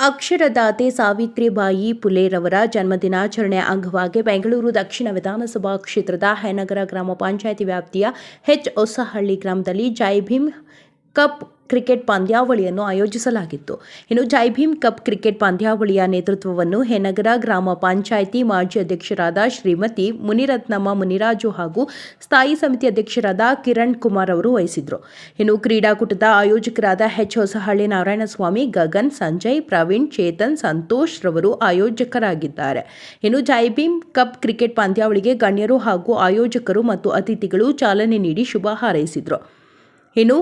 ಅಕ್ಷರದಾತೆ ಸಾವಿತ್ರಿಬಾಯಿ ಪುಲೆರವರ ಜನ್ಮದಿನಾಚರಣೆಯ ಅಂಗವಾಗಿ ಬೆಂಗಳೂರು ದಕ್ಷಿಣ ವಿಧಾನಸಭಾ ಕ್ಷೇತ್ರದ ಹೆನಗರ ಗ್ರಾಮ ಪಂಚಾಯಿತಿ ವ್ಯಾಪ್ತಿಯ ಹೊಸಹಳ್ಳಿ ಗ್ರಾಮದಲ್ಲಿ ಜೈ ಭೀಮ್ ಕಪ್ ಕ್ರಿಕೆಟ್ ಪಂದ್ಯಾವಳಿಯನ್ನು ಆಯೋಜಿಸಲಾಗಿತ್ತು. ಇನ್ನು ಜೈ ಭೀಮ್ ಕಪ್ ಕ್ರಿಕೆಟ್ ಪಂದ್ಯಾವಳಿಯ ನೇತೃತ್ವವನ್ನು ಹೆನಗರ ಗ್ರಾಮ ಪಂಚಾಯಿತಿ ಮಾಜಿ ಅಧ್ಯಕ್ಷರಾದ ಶ್ರೀಮತಿ ಮುನಿರತ್ನಮ್ಮ ಮುನಿರಾಜು ಹಾಗೂ ಸ್ಥಾಯಿ ಸಮಿತಿ ಅಧ್ಯಕ್ಷರಾದ ಕಿರಣ್ ಕುಮಾರ್ ಅವರು ವಹಿಸಿದ್ರು. ಇನ್ನು ಕ್ರೀಡಾಕೂಟದ ಆಯೋಜಕರಾದ ಹೊಸಹಳ್ಳಿ ನಾರಾಯಣಸ್ವಾಮಿ, ಗಗನ್, ಸಂಜಯ್, ಪ್ರವೀಣ್, ಚೇತನ್, ಸಂತೋಷ್ ರವರು ಆಯೋಜಕರಾಗಿದ್ದಾರೆ. ಇನ್ನು ಜೈ ಭೀಮ್ ಕಪ್ ಕ್ರಿಕೆಟ್ ಪಂದ್ಯಾವಳಿಗೆ ಗಣ್ಯರು ಹಾಗೂ ಆಯೋಜಕರು ಮತ್ತು ಅತಿಥಿಗಳು ಚಾಲನೆ ನೀಡಿ ಶುಭ ಹಾರೈಸಿದರು. ಇನ್ನು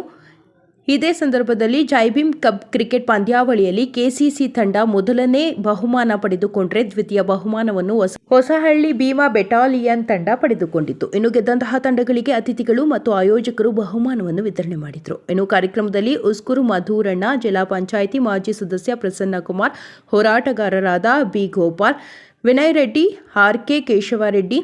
ಇದೇ ಸಂದರ್ಭದಲ್ಲಿ ಜೈ ಭೀಮ್ ಕಪ್ ಕ್ರಿಕೆಟ್ ಪಂದ್ಯಾವಳಿಯಲ್ಲಿ ಕೆಸಿಸಿ ತಂಡ ಮೊದಲನೇ ಬಹುಮಾನ ಪಡೆದುಕೊಂಡರೆ ದ್ವಿತೀಯ ಬಹುಮಾನವನ್ನು ಹೊಸಹಳ್ಳಿ ಭೀಮಾ ಬೆಟಾಲಿಯನ್ ತಂಡ ಪಡೆದುಕೊಂಡಿತು. ಇನ್ನು ಗೆದ್ದಂತಹ ತಂಡಗಳಿಗೆ ಅತಿಥಿಗಳು ಮತ್ತು ಆಯೋಜಕರು ಬಹುಮಾನವನ್ನು ವಿತರಣೆ ಮಾಡಿದರು. ಇನ್ನು ಕಾರ್ಯಕ್ರಮದಲ್ಲಿ ಉಸ್ಕೂರು ಮಧುರಣ್ಣ, ಜಿಲ್ಲಾ ಪಂಚಾಯಿತಿ ಮಾಜಿ ಸದಸ್ಯ ಪ್ರಸನ್ನಕುಮಾರ್, ಹೋರಾಟಗಾರರಾದ ಬಿ ಗೋಪಾಲ್, ವಿನಯ್ ರೆಡ್ಡಿ, ಆರ್.ಕೆ. ಕೇಶವರೆಡ್ಡಿ,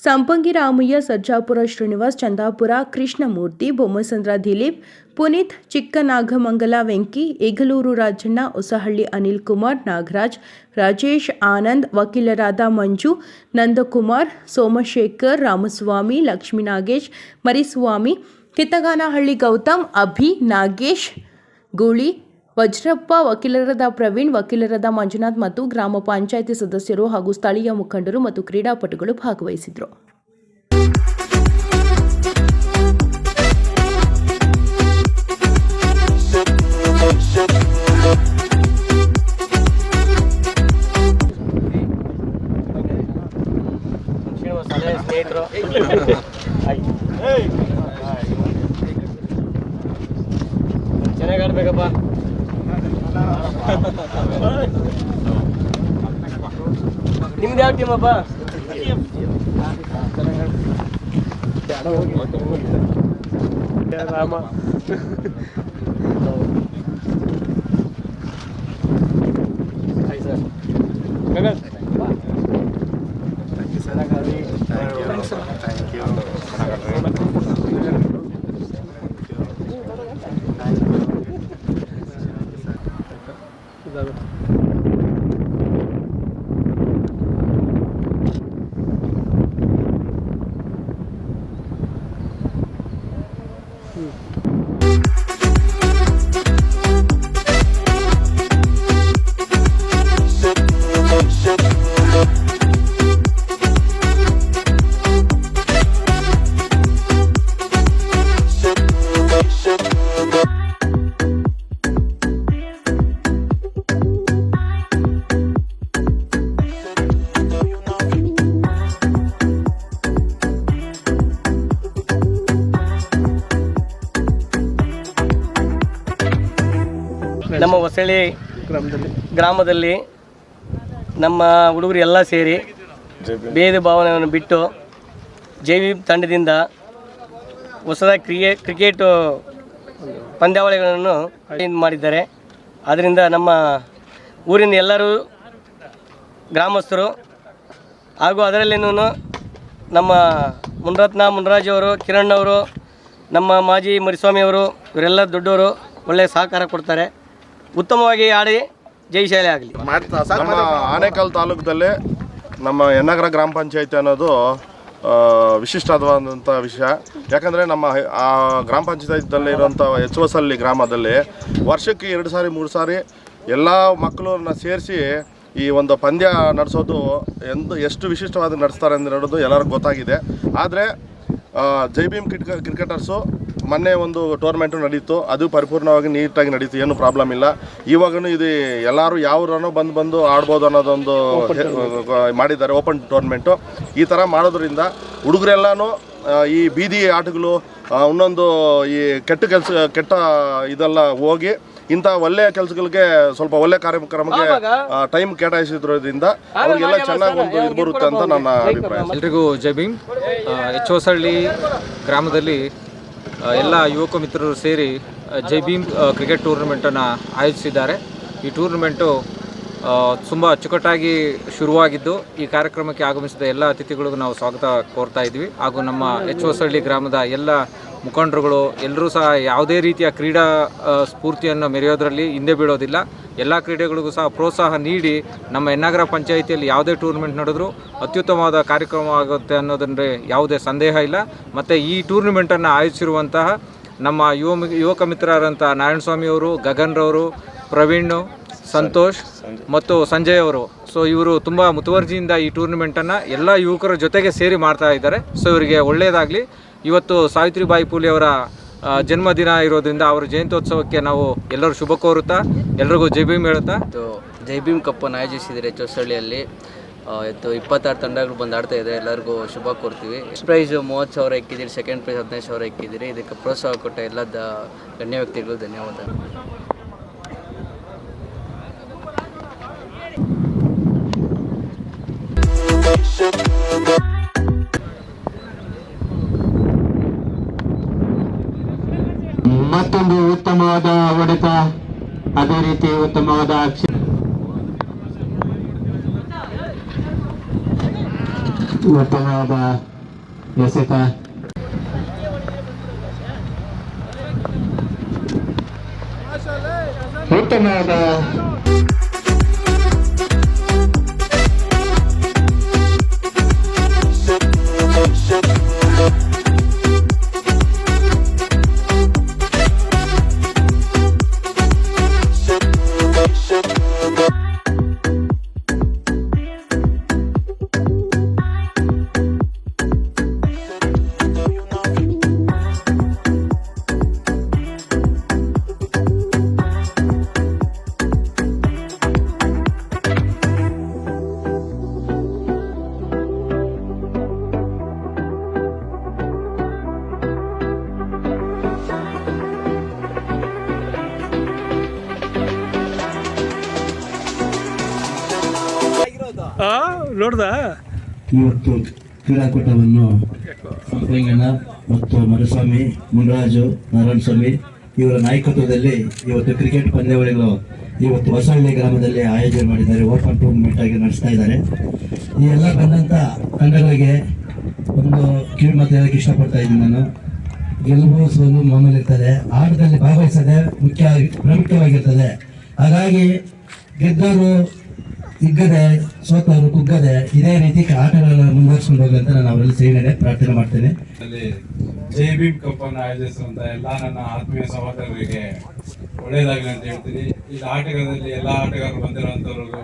ಸಂಪಂಗಿ ರಾಮಯ್ಯ, ಸರ್ಜಾಪುರ ಶ್ರೀನಿವಾಸ್, ಚಂದಾಪುರ ಕೃಷ್ಣಮೂರ್ತಿ, ಬೊಮ್ಮಸಂದ್ರ ದಿಲೀಪ್, ಪುನೀತ್, ಚಿಕ್ಕನಾಗಮಂಗಲ ವೆಂಕಿ, ಏಗಲೂರು ರಾಜಣ್ಣ, ಹೊಸಹಳ್ಳಿ ಅನಿಲ್ ಕುಮಾರ್, ನಾಗರಾಜ್, ರಾಜೇಶ್, ಆನಂದ್, ವಕೀಲರಾದ ಮಂಜು, ನಂದಕುಮಾರ್, ಸೋಮಶೇಖರ್, ರಾಮಸ್ವಾಮಿ, ಲಕ್ಷ್ಮೀ ನಾಗೇಶ್, ಮರಿಸ್ವಾಮಿ, ಕಿತ್ತಗಾನಹಳ್ಳಿ ಗೌತಮ್, ಅಭಿ, ನಾಗೇಶ್, ಗೂಳಿ, ವಜ್ರಪ್ಪ, ವಕೀಲರಾದ ಪ್ರವೀಣ್, ವಕೀಲರಾದ ಮಂಜುನಾಥ್ ಮತ್ತು ಗ್ರಾಮ ಪಂಚಾಯಿತಿ ಸದಸ್ಯರು ಹಾಗೂ ಸ್ಥಳೀಯ ಮುಖಂಡರು ಮತ್ತು ಕ್ರೀಡಾಪಟುಗಳು ಭಾಗವಹಿಸಿದರು. ಚೆನ್ನಾಗಿ ಆಡ್ಬೇಕಪ್ಪ. ನಿಮ್ದು ಯಾವ ಟೀಮ್ ಅಪ್ಪ? ರಾಮ ನಮ್ಮ ಹೊಸಳ್ಳಿ ಗ್ರಾಮದಲ್ಲಿ ನಮ್ಮ ಹುಡುಗರು ಎಲ್ಲ ಸೇರಿ ಭೇದ ಭಾವನೆಯನ್ನು ಬಿಟ್ಟು ಜೈ ಭೀಮ್ ತಂಡದಿಂದ ಹೊಸದಾಗಿ ಕ್ರಿಕೆಟು ಪಂದ್ಯಾವಳಿಗಳನ್ನು ಮಾಡಿದ್ದಾರೆ. ಆದ್ದರಿಂದ ನಮ್ಮ ಊರಿನ ಎಲ್ಲರೂ ಗ್ರಾಮಸ್ಥರು ಹಾಗೂ ಅದರಲ್ಲೇನೂ ನಮ್ಮ ಮುನಿರಾಜು ಅವರು, ಕಿರಣ್ ಅವರು, ನಮ್ಮ ಮಾಜಿ ಮರಿಸ್ವಾಮಿಯವರು ಇವರೆಲ್ಲ ದೊಡ್ಡವರು ಒಳ್ಳೆಯ ಸಹಕಾರ ಕೊಡ್ತಾರೆ. ಉತ್ತಮವಾಗಿ ಆಡಿ ಜಯಶಾಲಿ ಆಗಲಿ. ನಮ್ಮ ಆನೇಕಲ್ ತಾಲೂಕದಲ್ಲಿ ನಮ್ಮ ಹೆನಗರ ಗ್ರಾಮ ಪಂಚಾಯತಿ ಅನ್ನೋದು ವಿಶಿಷ್ಟವಾದಂಥ ವಿಷಯ. ಯಾಕಂದರೆ ನಮ್ಮ ಆ ಗ್ರಾಮ ಪಂಚಾಯತಿದಲ್ಲಿ ಇರುವಂಥ ಹೊಸಹಳ್ಳಿ ಗ್ರಾಮದಲ್ಲಿ ವರ್ಷಕ್ಕೆ 2 ಸಾರಿ 3 ಸಾರಿ ಎಲ್ಲ ಮಕ್ಕಳನ್ನ ಸೇರಿಸಿ ಈ ಒಂದು ಪಂದ್ಯ ನಡೆಸೋದು ಎಷ್ಟು ವಿಶಿಷ್ಟವಾಗಿ ನಡೆಸ್ತಾರೆ ಅಂತ ಹೇಳೋದು ಎಲ್ಲರಿಗೂ ಗೊತ್ತಾಗಿದೆ. ಆದರೆ ಜೈ ಭೀಮ್ ಕ್ರಿಕೆಟರ್ಸು ಮೊನ್ನೆ ಒಂದು ಟೂರ್ನಮೆಂಟು ನಡೀತು, ಅದು ಪರಿಪೂರ್ಣವಾಗಿ ನೀಟಾಗಿ ನಡೀತು, ಏನೂ ಪ್ರಾಬ್ಲಮ್ ಇಲ್ಲ. ಇವಾಗೂ ಇದು ಎಲ್ಲರೂ ಯಾವ್ರನ್ನೋ ಬಂದು ಆಡ್ಬೋದು ಅನ್ನೋದೊಂದು ಮಾಡಿದ್ದಾರೆ ಓಪನ್ ಟೂರ್ನಮೆಂಟು. ಈ ಥರ ಮಾಡೋದ್ರಿಂದ ಹುಡುಗರೆಲ್ಲನೂ ಈ ಬೀದಿ ಆಟಗಳು ಇನ್ನೊಂದು ಈ ಕೆಟ್ಟ ಇದೆಲ್ಲ ಹೋಗಿ ಇಂಥ ಒಳ್ಳೆಯ ಕೆಲಸಗಳಿಗೆ ಸ್ವಲ್ಪ ಒಳ್ಳೆ ಕಾರ್ಯಕ್ರಮಕ್ಕೆ ಟೈಮ್ ಕೇಟಾಯಿಸಿದ್ರಿಂದ ಅವರಿಗೆಲ್ಲ ಚೆನ್ನಾಗಿ ಒಂದು ಇದು ಬರುತ್ತೆ ಅಂತ ನನ್ನ ಅಭಿಪ್ರಾಯ. ಎಲ್ರಿಗೂ ಜೈ ಭೀಮ್. ಹೊಸಹಳ್ಳಿ ಗ್ರಾಮದಲ್ಲಿ ಎಲ್ಲ ಯುವಕ ಮಿತ್ರರು ಸೇರಿ ಜೈ ಭೀಮ್ ಕ್ರಿಕೆಟ್ ಟೂರ್ನಮೆಂಟನ್ನು ಆಯೋಜಿಸಿದ್ದಾರೆ. ಈ ಟೂರ್ನಮೆಂಟು ತುಂಬ ಅಚ್ಚುಕಟ್ಟಾಗಿ ಶುರುವಾಗಿದ್ದು ಈ ಕಾರ್ಯಕ್ರಮಕ್ಕೆ ಆಗಮಿಸಿದ ಎಲ್ಲ ಅತಿಥಿಗಳಿಗೂ ನಾವು ಸ್ವಾಗತ ಕೋರ್ತಾ ಇದ್ವಿ. ಹಾಗೂ ನಮ್ಮ ಎಚ್ ಹೊಸಳ್ಳಿ ಗ್ರಾಮದ ಎಲ್ಲ ಮುಖಂಡರುಗಳು ಎಲ್ಲರೂ ಸಹ ಯಾವುದೇ ರೀತಿಯ ಕ್ರೀಡಾ ಸ್ಫೂರ್ತಿಯನ್ನು ಮೆರೆಯೋದರಲ್ಲಿ ಹಿಂದೆ ಬೀಳೋದಿಲ್ಲ. ಎಲ್ಲ ಕ್ರೀಡೆಗಳಿಗೂ ಸಹ ಪ್ರೋತ್ಸಾಹ ನೀಡಿ ನಮ್ಮ ಹೆನ್ನಗರ ಪಂಚಾಯಿತಿಯಲ್ಲಿ ಯಾವುದೇ ಟೂರ್ನಮೆಂಟ್ ನಡೆದರೂ ಅತ್ಯುತ್ತಮವಾದ ಕಾರ್ಯಕ್ರಮ ಆಗುತ್ತೆ ಅನ್ನೋದಂದರೆ ಯಾವುದೇ ಸಂದೇಹ ಇಲ್ಲ. ಮತ್ತು ಈ ಟೂರ್ನಮೆಂಟನ್ನು ಆಯೋಜಿಸಿರುವಂತಹ ನಮ್ಮ ಯುವಕ ಮಿತ್ರರಾದಂಥ ನಾರಾಯಣಸ್ವಾಮಿ ಅವರು, ಗಗನ್ ರವರು, ಪ್ರವೀಣ್, ಸಂತೋಷ್ ಮತ್ತು ಸಂಜಯ್ ಅವರು. ಸೊ ಇವರು ತುಂಬ ಮುತುವರ್ಜಿಯಿಂದ ಈ ಟೂರ್ನಮೆಂಟನ್ನು ಎಲ್ಲ ಯುವಕರ ಜೊತೆಗೆ ಸೇರಿ ಮಾಡ್ತಾ ಇದ್ದಾರೆ. ಸೊ ಇವರಿಗೆ ಒಳ್ಳೆಯದಾಗಲಿ. ಇವತ್ತು ಸಾವಿತ್ರಿಬಾಯಿ ಫುಲೆ ಅವರ ಜನ್ಮದಿನ ಇರೋದ್ರಿಂದ ಅವರ ಜಯಂತ್ಯೋತ್ಸವಕ್ಕೆ ನಾವು ಎಲ್ಲರೂ ಶುಭ ಕೋರುತ್ತಾ ಎಲ್ರಿಗೂ ಜೈ ಭೀಮ್ ಹೇಳುತ್ತಾ ಜೈ ಭೀಮ್ ಕಪ್ಪನ್ನು ಆಯೋಜಿಸಿದರೆ ಎಚ್ ಹೊಸಳ್ಳಿಯಲ್ಲಿ. 26 ತಂಡಗಳು ಬಂದು ಆಡ್ತಾ ಇದೆ. ಎಲ್ಲರಿಗೂ ಶುಭ ಕೋರ್ತೀವಿ. ಫಸ್ಟ್ ಪ್ರೈಸ್ 30,000 ಇಕ್ಕಿದ್ದೀರಿ, ಸೆಕೆಂಡ್ ಪ್ರೈಸ್ 15,000 ಇಕ್ಕಿದ್ದೀರಿ. ಇದಕ್ಕೆ ಪ್ರೋತ್ಸಾಹ ಕೊಟ್ಟ ಎಲ್ಲ ಗಣ್ಯ ವ್ಯಕ್ತಿಗಳು ಧನ್ಯವಾದ. ಮತ್ತೊಂದು ಉತ್ತಮವಾದ ಹೊಡೆತ, ಅದೇ ರೀತಿ ಉತ್ತಮವಾದ ಉತ್ತಮವಾದ ಎಸೆತ, ಉತ್ತಮವಾದ ಇವತ್ತು ಕ್ರೀಡಾಕೂಟವನ್ನು ಸಂಪಂಗಣ್ಣ ಮತ್ತು ಮರುಸ್ವಾಮಿ, ಮುನರಾಜು, ನಾರಾಯಣಸ್ವಾಮಿ ಇವರ ನಾಯಕತ್ವದಲ್ಲಿ ಇವತ್ತು ಕ್ರಿಕೆಟ್ ಪಂದ್ಯಾವಳಿಗಳು ಇವತ್ತು ಹೊಸಳ್ಳಿ ಗ್ರಾಮದಲ್ಲಿ ಆಯೋಜನೆ ಮಾಡಿದ್ದಾರೆ. ಓಪನ್ ಟೂರ್ನಮೆಂಟ್ ಆಗಿ ನಡೆಸ್ತಾ ಇದ್ದಾರೆ. ಈ ಎಲ್ಲ ಬಂದಂಥ ತಂಡಗಳಿಗೆ ಒಂದು ಕಿವಿ ಮಾತು ಹೇಳಕ್ಕೆ ಇಷ್ಟಪಡ್ತಾ ಇದ್ದೀನಿ ನಾನು. ಗೆಲುವು ಸೋಲು ಮಾಮೂಲಿ ಇರ್ತದೆ, ಆಟದಲ್ಲಿ ಭಾಗವಹಿಸೋದೇ ಪ್ರಾಮುಖ್ಯವಾಗಿರ್ತದೆ. ಹಾಗಾಗಿ ಗೆದ್ದವರು ಹಿಗ್ಗದೆ, ಸೋತವರು ಕುಗ್ಗದೆ, ಇದೇ ರೀತಿ ಆಟಗಳನ್ನು ಮುಂದುವರಿಸ್ಕೊಂಡು ಹೋಗಲಿ ಅಂತ ನಾನು ಅವರಲ್ಲಿ ಸೇನೆ ಪ್ರಾರ್ಥನೆ ಮಾಡ್ತೇನೆ. ಜೈ ಭೀಮ್ ಕಪ್ ಅನ್ನು ಆಯೋಜಿಸುವಂತ ಎಲ್ಲ ನನ್ನ ಆತ್ಮೀಯ ಸಹೋದರರಿಗೆ ಒಳ್ಳೆಯದಾಗಲಿ ಅಂತ ಹೇಳ್ತೀನಿ. ಈ ಆಟಗಾರರಲ್ಲಿ ಎಲ್ಲ ಆಟಗಾರರು ಬಂದಿರುವಂತವ್ರಿಗೂ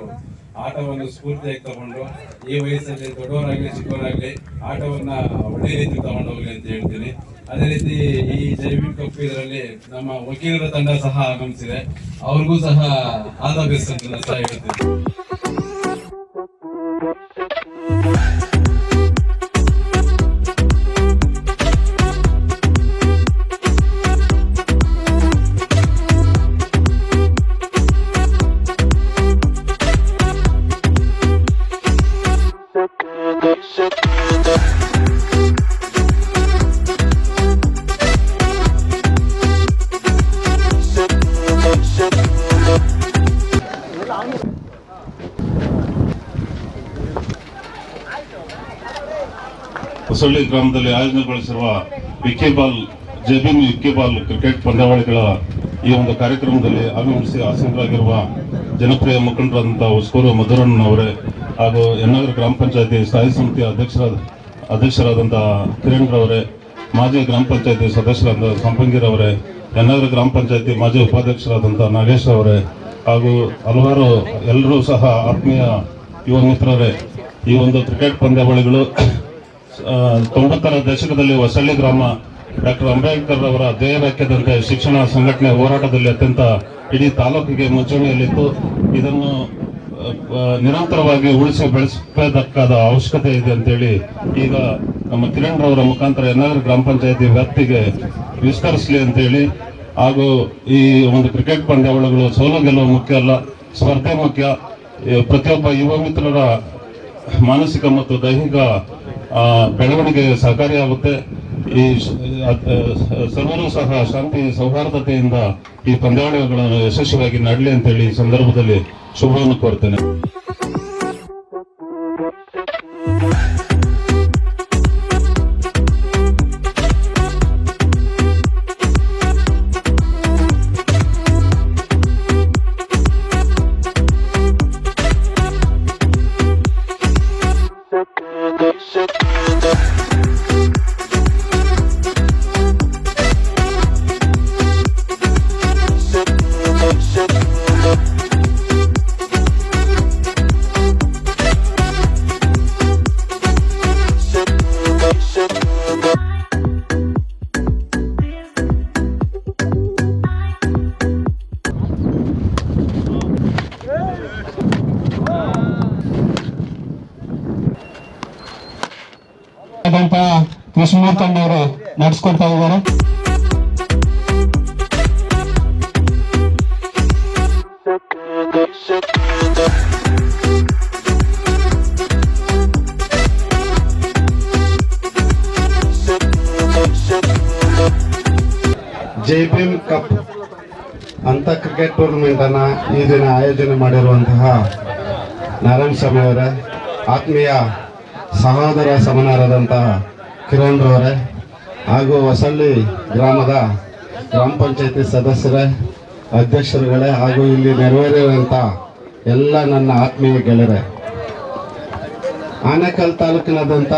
ಆಟವನ್ನು ಸ್ಫೂರ್ತಿಯಾಗಿ ತಗೊಂಡು ಈ ವಯಸ್ಸಲ್ಲಿ ದೊಡ್ಡವರಾಗ್ಲಿ ಚಿಕ್ಕವರಾಗ್ಲಿ ಆಟವನ್ನ ಒಳ್ಳೆ ರೀತಿ ತಗೊಂಡು ಹೋಗ್ಲಿ ಅಂತ ಹೇಳ್ತೀನಿ. ಅದೇ ರೀತಿ ಈ ಜೈ ಭೀಮ್ ಕಪ್ ಇದರಲ್ಲಿ ನಮ್ಮ ವಕೀಲರ ತಂಡ ಸಹ ಆಗಮಿಸಿದೆ. ಅವ್ರಿಗೂ ಸಹ ಆಲ್ ದ ಬೆಸ್ಟ್ ಅಂತ ನಾನು ಸಹ ಹೇಳ್ತೀನಿ. ಹೊಸಳ್ಳಿ ಗ್ರಾಮದಲ್ಲಿ ಆಯೋಜನೆಗೊಳಿಸಿರುವ ಜೈ ಭೀಮ್ ವಿಕ್ಕಿಬಾಲ್ ಕ್ರಿಕೆಟ್ ಪಂದ್ಯಾವಳಿಗಳ ಈ ಒಂದು ಕಾರ್ಯಕ್ರಮದಲ್ಲಿ ಆಗಮಿಸಿ ಆಸೀನರಾಗಿರುವ ಜನಪ್ರಿಯ ಮುಖಂಡರಾದಂತಹ ಉಸ್ಕೂರು ಮಧುರನ್ ಅವರೇ ಹಾಗೂ ಹೆನ್ನಗರ ಗ್ರಾಮ ಪಂಚಾಯತಿ ಸ್ಥಾಯಿ ಸಮಿತಿಯ ಅಧ್ಯಕ್ಷರಾದಂತಹ ಕಿರಣ್ ರವರೇ, ಮಾಜಿ ಗ್ರಾಮ ಪಂಚಾಯತಿ ಸದಸ್ಯರಾದ ಸಂಪಂಗಿರವರೇ, ಹೆನ್ನಗರ ಗ್ರಾಮ ಪಂಚಾಯತಿ ಮಾಜಿ ಉಪಾಧ್ಯಕ್ಷರಾದಂತಹ ನಾಗೇಶ್ ಅವರೇ ಹಾಗೂ ಹಲವಾರು ಎಲ್ಲರೂ ಸಹ ಆತ್ಮೀಯ ಯುವ ಮಿತ್ರರೇ, ಈ ಒಂದು ಕ್ರಿಕೆಟ್ ಪಂದ್ಯಾವಳಿಗಳು 90ರ ದಶಕದಲ್ಲಿ ಹೊಸಳ್ಳಿ ಗ್ರಾಮ ಡಾಕ್ಟರ್ ಅಂಬೇಡ್ಕರ್ ಅವರ ಧ್ಯೇಯ ವಾಕ್ಯದಂತೆ ಶಿಕ್ಷಣ ಸಂಘಟನೆ ಹೋರಾಟದಲ್ಲಿ ಅತ್ಯಂತ ಇಡೀ ತಾಲೂಕಿಗೆ ಮುಂಚೂಣಿಯಲ್ಲಿತ್ತು. ಇದನ್ನು ನಿರಂತರವಾಗಿ ಉಳಿಸಿ ಬೆಳೆಸಬೇಕಾದ ಅವಶ್ಯಕತೆ ಇದೆ ಅಂತೇಳಿ ಈಗ ನಮ್ಮ ಕಿರಣ್ ರವರ ಮುಖಾಂತರ ಹೆನ್ನಗರ ಗ್ರಾಮ ಪಂಚಾಯತಿ ವ್ಯಾಪ್ತಿಗೆ ವಿಸ್ತರಿಸಲಿ ಅಂತೇಳಿ, ಹಾಗೂ ಈ ಒಂದು ಕ್ರಿಕೆಟ್ ಪಂದ್ಯಾವಳಿಗಳು ಸೋಲು ಗೆಲುವು ಮುಖ್ಯ ಅಲ್ಲ, ಸ್ಪರ್ಧೆ ಮುಖ್ಯ. ಪ್ರತಿಯೊಬ್ಬ ಯುವ ಮಿತ್ರರ ಮಾನಸಿಕ ಮತ್ತು ದೈಹಿಕ ಬೆಳವಣಿಗೆ ಸಹಕಾರಿಯಾಗುತ್ತೆ. ಈ ಸರ್ವರು ಸಹ ಶಾಂತಿ ಸೌಹಾರ್ದತೆಯಿಂದ ಈ ಪಂದ್ಯಾವಳಿಗಳನ್ನು ಯಶಸ್ವಿಯಾಗಿ ನಡೆಯಲಿ ಅಂತೇಳಿ ಈ ಸಂದರ್ಭದಲ್ಲಿ ಶುಭವನ್ನು ಕೋರ್ತೇನೆ. ಕೃಷ್ಣಮೂರ್ತಣ್ಣವರು ನಡೆಸ್ಕೊಡ್ತಾ ಇದ್ದಾರೆ. ಜೈ ಭೀಮ್ ಕಪ್ ಅಂತ ಕ್ರಿಕೆಟ್ ಟೂರ್ನಮೆಂಟ್ ಅನ್ನ ಈ ದಿನ ಆಯೋಜನೆ ಮಾಡಿರುವಂತಹ ನಾರಾಯಣ ಸ್ವಾಮಿ ಅವರೇ, ಆತ್ಮೀಯ ಸಹೋದರ ಸಮನಾರದಂತಹ ಕಿರಣ್ ರವರೇ, ಹಾಗೂ ಹೊಸಳ್ಳಿ ಗ್ರಾಮದ ಗ್ರಾಮ ಪಂಚಾಯತಿ ಸದಸ್ಯರೇ, ಅಧ್ಯಕ್ಷರುಗಳೇ, ಹಾಗೂ ಇಲ್ಲಿ ನೆರವೇರಿರುವಂಥ ಎಲ್ಲ ನನ್ನ ಆತ್ಮೀಯ ಗೆಳೆಯರೇ, ಆನೇಕಲ್ ತಾಲೂಕಿನಾದ್ಯಂತ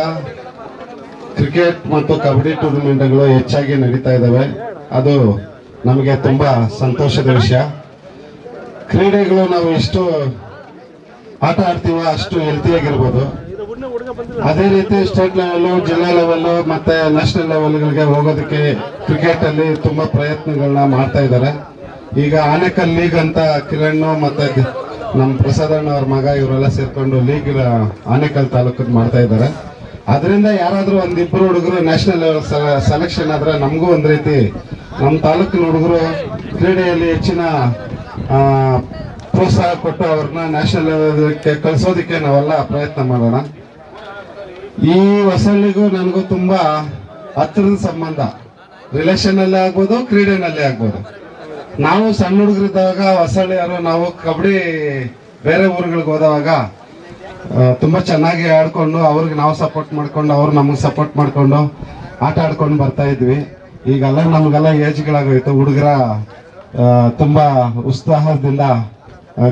ಕ್ರಿಕೆಟ್ ಮತ್ತು ಕಬಡ್ಡಿ ಟೂರ್ನಮೆಂಟ್ಗಳು ಹೆಚ್ಚಾಗಿ ನಡೀತಾ ಇದ್ದಾವೆ. ಅದು ನಮಗೆ ತುಂಬ ಸಂತೋಷದ ವಿಷಯ. ಕ್ರೀಡೆಗಳು ನಾವು ಎಷ್ಟು ಆಟ ಆಡ್ತೀವೋ ಅಷ್ಟು ಹೆಲ್ತಿಯಾಗಿರ್ಬೋದು. ಅದೇ ರೀತಿ ಸ್ಟೇಟ್ ಲೆವೆಲ್ಲು, ಜಿಲ್ಲಾ ಲೆವೆಲ್ಲು ಮತ್ತೆ ನ್ಯಾಷನಲ್ ಲೆವೆಲ್ಗಳಿಗೆ ಹೋಗೋದಕ್ಕೆ ಕ್ರಿಕೆಟ್ ಅಲ್ಲಿ ತುಂಬಾ ಪ್ರಯತ್ನಗಳನ್ನ ಮಾಡ್ತಾ ಇದ್ದಾರೆ. ಈಗ ಆನೇಕಲ್ ಲೀಗ್ ಅಂತ ಕಿರಣ್ ಮತ್ತೆ ನಮ್ಮ ಪ್ರಸಾದಣ್ಣ ಅವ್ರ ಮಗ ಇವರೆಲ್ಲ ಸೇರ್ಕೊಂಡು ಲೀಗ್ ಆನೇಕಲ್ ತಾಲೂಕದ್ ಮಾಡ್ತಾ ಇದ್ದಾರೆ. ಅದರಿಂದ ಯಾರಾದ್ರೂ ಒಂದಿಬ್ಬರು ಹುಡುಗರು ನ್ಯಾಷನಲ್ ಲೆವೆಲ್ ಸೆಲೆಕ್ಷನ್ ಆದ್ರೆ ನಮಗೂ ಒಂದ್ ರೀತಿ ನಮ್ಮ ತಾಲೂಕಿನ ಹುಡುಗರು ಕ್ರೀಡೆಯಲ್ಲಿ ಹೆಚ್ಚಿನ ಪ್ರೋತ್ಸಾಹ ಕೊಟ್ಟು ಅವ್ರನ್ನ ನ್ಯಾಷನಲ್ ಲೆವೆಲ್ಗೆ ಕಳಿಸೋದಕ್ಕೆ ನಾವೆಲ್ಲ ಪ್ರಯತ್ನ ಮಾಡೋಣ. ಈ ಹೊಸಳ್ಳಿಗೂ ನನಗೂ ತುಂಬಾ ಹತ್ತಿರದ ಸಂಬಂಧ, ರಿಲೇಷನ್ ಅಲ್ಲೇ ಆಗ್ಬೋದು, ಕ್ರೀಡೆನಲ್ಲೇ ಆಗ್ಬೋದು. ನಾವು ಸಣ್ಣ ಹುಡುಗರಿದ್ದಾಗ ಹೊಸಳ್ಳಿಯವರು ನಾವು ಕಬಡ್ಡಿ ಬೇರೆ ಊರುಗಳಿಗೆ ಹೋದವಾಗ ತುಂಬಾ ಚೆನ್ನಾಗಿ ಆಡ್ಕೊಂಡು ಅವ್ರಿಗೆ ನಾವು ಸಪೋರ್ಟ್ ಮಾಡ್ಕೊಂಡು ಅವ್ರು ನಮಗೆ ಸಪೋರ್ಟ್ ಮಾಡ್ಕೊಂಡು ಆಟ ಆಡ್ಕೊಂಡು ಬರ್ತಾ ಇದ್ವಿ. ಈಗೆಲ್ಲ ನಮ್ಗೆಲ್ಲ ಏಜ್ಗಳಾಗೋಯ್ತು. ಹುಡುಗರ ತುಂಬಾ ಉತ್ಸಾಹದಿಂದ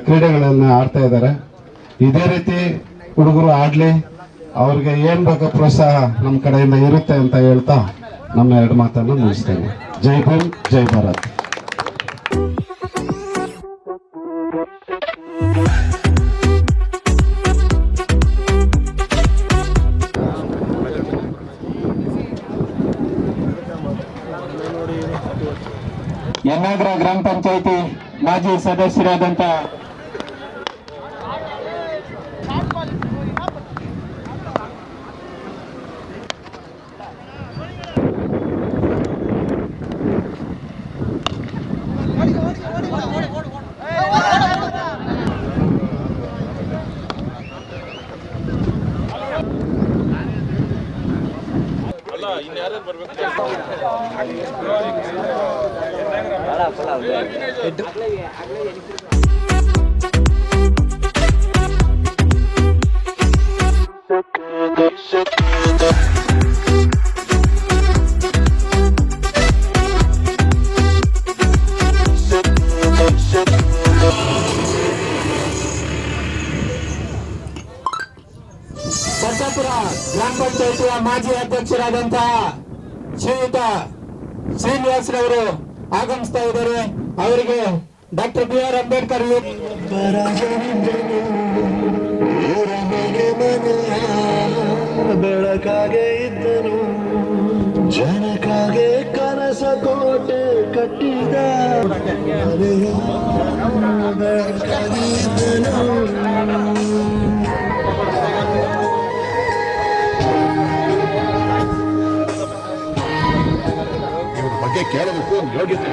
ಕ್ರೀಡೆಗಳನ್ನ ಆಡ್ತಾ ಇದ್ದಾರೆ. ಇದೇ ರೀತಿ ಹುಡುಗರು ಆಡ್ಲಿ, ಅವ್ರಿಗೆ ಏನ್ ಬೇಕೋ ಪ್ರೋತ್ಸಾಹ ನಮ್ಮ ಕಡೆಯಿಂದ ಇರುತ್ತೆ ಅಂತ ಹೇಳ್ತಾ ನಮ್ಮ ಎರಡು ಮಾತನ್ನು ಮುಗಿಸ್ತೇನೆ. ಜೈ ಭೀಮ್, ಜೈ ಭಾರತ್. ಯನ್ನಾಗರ ಗ್ರಾಮ ಪಂಚಾಯಿತಿ ಮಾಜಿ ಸದಸ್ಯರಾದಂತ ಸರ್ಸಾಪುರ ಗ್ರಾಮ ಪಂಚಾಯಿತಿಯ ಮಾಜಿ ಅಧ್ಯಕ್ಷರಾದಂತಹ ಶ್ರೀಯುತ ಶ್ರೀನಿವಾಸರವರು ಆಗಮಿಸ್ತಾ ಇದ್ದಾರೆ. ಅವರಿಗೆ ಡಾಕ್ಟರ್ BR ಅಂಬೇಡ್ಕರ್ ಬೆಳಕಾಗೆ ಇದ್ದನು, ಜನಕಾಗೆ ಕನಸ ಕೋಟೆ ಕಟ್ಟಿದ ಬೆಳಕಾಗೆ ಇದ್ದನು. ಬಗ್ಗೆ ಕೇಳಬೇಕು ಯೋಗ್ಯತೆ.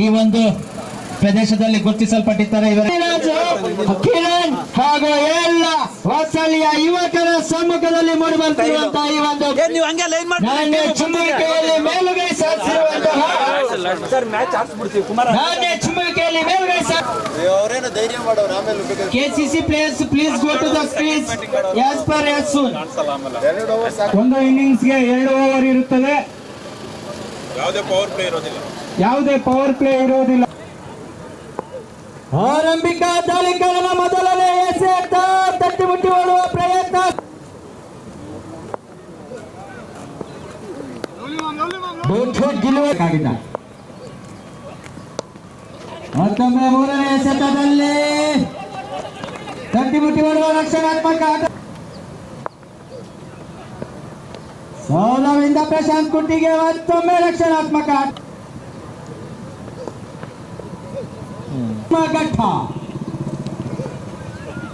ಈ ಒಂದು ಪ್ರದೇಶದಲ್ಲಿ ಗುರುತಿಸಲ್ಪಟ್ಟಿದ್ದಾರೆ. ಕಿರಣ್ ಹಾಗೂ ಎಲ್ಲ ಹೊಸಳ್ಳಿಯ ಯುವಕರ ಸಮ್ಮುಖದಲ್ಲಿ ಮೂಡಿಬರುತ್ತಿರುವಂತಹ ಈ ಒಂದು ನಾಣ್ಯ ಚುಮ್ಮುವಿಕೆಯಲ್ಲಿ ಮೇಲುಗೈ ಸಾಧಿಸಿರುವಂತಹ ನಾಣ್ಯ ಚುಮ್ಮುವಿಕೆಯಲ್ಲಿ ಮೇಲುಗೈ KCC players please go to the screen as per as soon. ಒಂದು ಇನ್ನಿಂಗ್ಸ್ಗೆ 2 ಓವರ್ ಇರುತ್ತದೆ. ಯಾವುದೇ ಪವರ್ ಪ್ಲೇ ಇರುವುದಿಲ್ಲ. ಆರಂಭಿಕ ದಾಳಿಗಾರನ ಮೊದಲನೇ ಎಸೆತ ತಟ್ಟಿ ಮುಟ್ಟಿ ಓಡುವ ಪ್ರಯತ್ನ. ಮತ್ತೊಮ್ಮೆ ಮೂರನೇ ಎಸೆತದಲ್ಲಿ ತಟ್ಟಿ ಮುಟ್ಟಿ ಓಡುವ ರಕ್ಷಣಾತ್ಮಕ ಆಟ. ಸೋಲವಿಂದ ಪ್ರಶಾಂತ್ ಕುಟ್ಟಿಗೆ ಮತ್ತೊಮ್ಮೆ ರಕ್ಷಣಾತ್ಮಕ ಆಟ.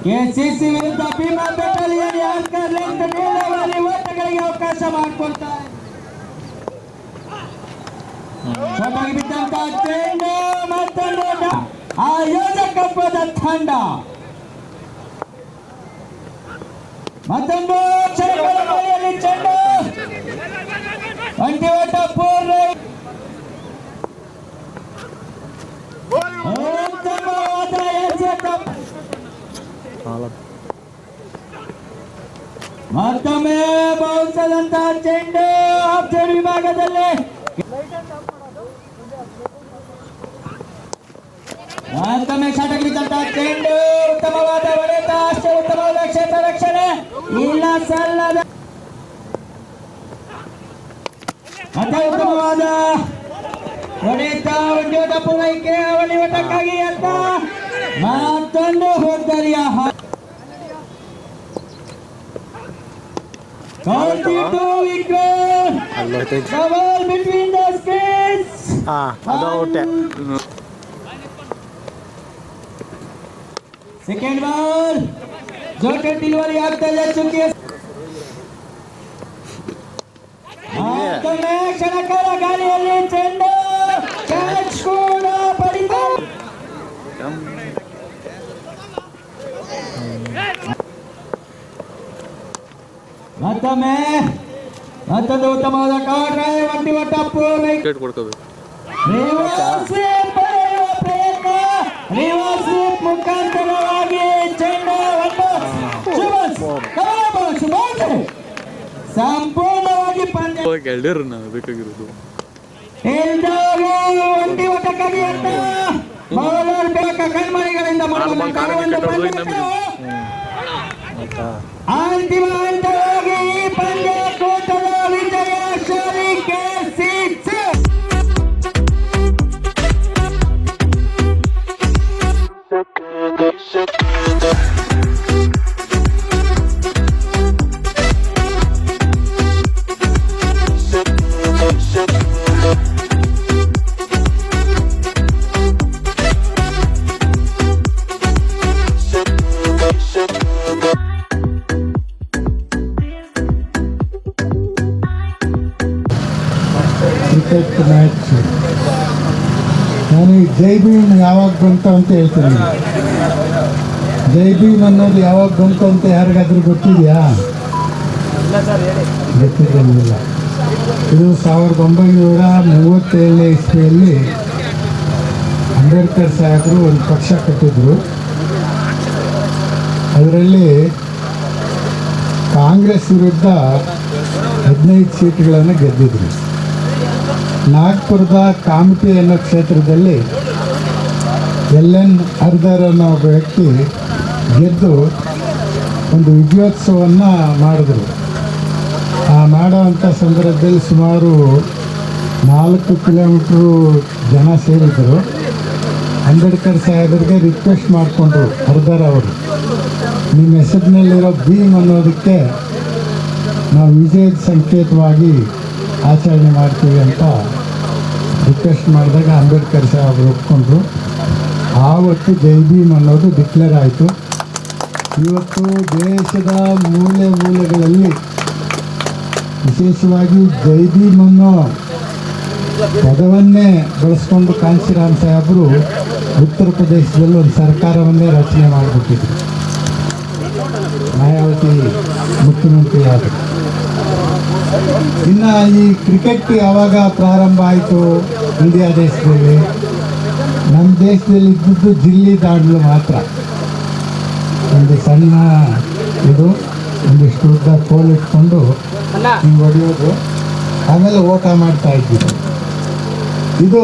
ಕೆಸಿಸಿ ವಿರುದ್ಧ ಭೀಮಾ ಬೆಟಾಲಿಯನ್ ಆಂಕರ್ ಲೆಂತ್ ನೇರವಾಗಿ ಓಟಗಳಿಗೆ ಅವಕಾಶ ಮಾಡಿಕೊಳ್ತಾರೆ. ಸೊಬಗಿ ಬಿದ್ದಂತ ಚೆಂಡು ಮತ್ತೊಂದು ಆಯೋಜಕತ್ವದ ತಂಡ ಮತ್ತೊಂದು ಕ್ಷಣಗಳ ಬಳಿಯಲ್ಲಿ ಚೆಂಡು ಒಂಟಿ ಓಟ ಪೂರ್ಣ. ಮತ್ತೊಮ್ಮೆ ಬೌನ್ಸದಂತಹ ಚೆಂಡು ಆಫ್ಸೈಡ್ ವಿಭಾಗದಲ್ಲಿ ಮತ್ತೊಮ್ಮೆ ಷಟಕರಿದ್ದಂತಹ ಚೆಂಡು ಉತ್ತಮವಾದ ಹೊಡೆತ. ಅಷ್ಟೇ ಉತ್ತಮವಾದ ಕ್ಷೇತ್ರ ರಕ್ಷಣೆ ಇಲ್ಲ ಸಲ್ಲದ ಮತ್ತೆ ಉತ್ತಮವಾದ ಹೊಡೆತ. ಒಂದು ಓಟ ಪೂರೈಕೆ ಅವಳಿ ಓಟಕ್ಕಾಗಿ ಅಂತ ಮತ್ತೊಂದು ಹೋದ್ದರಿಯ between the space. Second ball ಜೋಟೆ ಡೆಲಿವರಿ ಆಗ್ತಾ ಇದೆ. ಚುಕ್ಕಿ ಕ್ಷಣಕಾಲ ಗಾಳಿಯಲ್ಲಿ ಚೆಂಡು ಕ್ಯಾಚ್ ಕೂಡ ಪಡೆದ. ಮತ್ತೊಂದು ಉತ್ತಮವಾದ ಕಾರ್ಡ್ ಒಂಟಿ ಒಟ್ಟ ಪ್ರಯತ್ನ ಮುಖಾಂತರವಾಗಿ ಚೆಂಡು ಸಂಪೂರ್ಣವಾಗಿ ಪಂದ್ಯ ಒಂಟಿ ಒಟ್ಟಕ್ಕಾಗಿ ಅಂತ ಬೌಲರ್ ಬೇಕ ಕಣ್ಮಣಿಗಳಿಂದ ಅಂತಿಮ ಹಂತವಾಗಿ ಪಂದ್ಯ ಕೂಟದ ವಿಜಯಶಾಲಿ ಕೆಸಿಸಿ. Cricket match. ನಾನು ಈ ಜೈ ಭೀಮ್ ಯಾವಾಗ ಬಂತು ಅಂತ ಹೇಳ್ತೀನಿ. ಜೈ ಭೀಮ್ ಅನ್ನೋದು ಯಾವಾಗ ಬಂತು ಅಂತ ಯಾರಿಗಾದ್ರೂ ಗೊತ್ತಿದೆಯಾ? ಗೊತ್ತಿರಲಿಲ್ಲ. ಇದು 1937ನೇ ಇಸ್ವಿಯಲ್ಲಿ ಅಂಬೇಡ್ಕರ್ ಸಾಹೇಬರು ಒಂದು ಪಕ್ಷ ಕಟ್ಟಿದ್ರು. ಅದರಲ್ಲಿ ಕಾಂಗ್ರೆಸ್ ವಿರುದ್ಧ 15 ಸೀಟ್ಗಳನ್ನು ಗೆದ್ದಿದ್ರು. ನಾಗ್ಪುರದ ಕಾಮತಿ ಅನ್ನೋ ಕ್ಷೇತ್ರದಲ್ಲಿ LN ಹರ್ದರ್ ಅನ್ನೋ ಒಬ್ಬ ವ್ಯಕ್ತಿ ಗೆದ್ದು ಒಂದು ವಿಜಯೋತ್ಸವವನ್ನು ಮಾಡಿದ್ರು. ಆ ಮಾಡೋವಂಥ ಸಂದರ್ಭದಲ್ಲಿ ಸುಮಾರು 4 ಕಿಲೋಮೀಟ್ರು ಜನ ಸೇರಿದ್ರು. ಅಂಬೇಡ್ಕರ್ ಸಾಹೇಬರಿಗೆ ರಿಕ್ವೆಸ್ಟ್ ಮಾಡಿಕೊಂಡ್ರು ಹರ್ದರ್ ಅವರು, ನಿಮ್ಮ ಹೆಸರಿನಲ್ಲಿರೋ ಭೀಮ್ ಅನ್ನೋದಕ್ಕೆ ನಾವು ವಿಜಯದ ಸಂಕೇತವಾಗಿ ಆಚರಣೆ ಮಾಡ್ತೀವಿ ಅಂತ ರಿಕ್ವೆಸ್ಟ್ ಮಾಡಿದಾಗ ಅಂಬೇಡ್ಕರ್ ಸಾಹೇಬರು ಒಪ್ಕೊಂಡ್ರು. ಆವತ್ತು ಜೈ ಭೀಮ್ ಅನ್ನೋದು ಡಿಕ್ಲೇರ್ ಆಯಿತು. ಇವತ್ತು ದೇಶದ ಮೂಲೆ ಮೂಲೆಗಳಲ್ಲಿ ವಿಶೇಷವಾಗಿ ಜೈ ಭೀಮ್ ಅನ್ನೋ ಪದವನ್ನೇ ಬಳಸ್ಕೊಂಡು ಕಾಂಶಿರಾಮ್ ಸಾಹೇಬರು ಉತ್ತರ ಪ್ರದೇಶದಲ್ಲಿ ಒಂದು ಸರ್ಕಾರವನ್ನೇ ರಚನೆ ಮಾಡಿಬಿಟ್ಟಿದ್ರು. ಮಾಯಾವತಿ ಮುಖ್ಯಮಂತ್ರಿ ಆದರು. ಇನ್ನು ಈ ಕ್ರಿಕೆಟ್ ಯಾವಾಗ ಪ್ರಾರಂಭ ಆಯಿತು ಇಂಡಿಯಾ ದೇಶದಲ್ಲಿ? ನಮ್ಮ ದೇಶದಲ್ಲಿ ಇದ್ದದ್ದು ಜಿಲ್ಲಿ ದಾಂಡ್ಲು ಮಾತ್ರ. ಒಂದು ಸಣ್ಣ ಇದು ಒಂದಿಷ್ಟು ಉದ್ದ ಕೋಲ್ ಇಟ್ಕೊಂಡು ಹಿಂಗೆ ಹೊಡೆಯೋದು, ಆಮೇಲೆ ಓಟ ಮಾಡ್ತಾ ಇದ್ದಿದ್ದು. ಇದು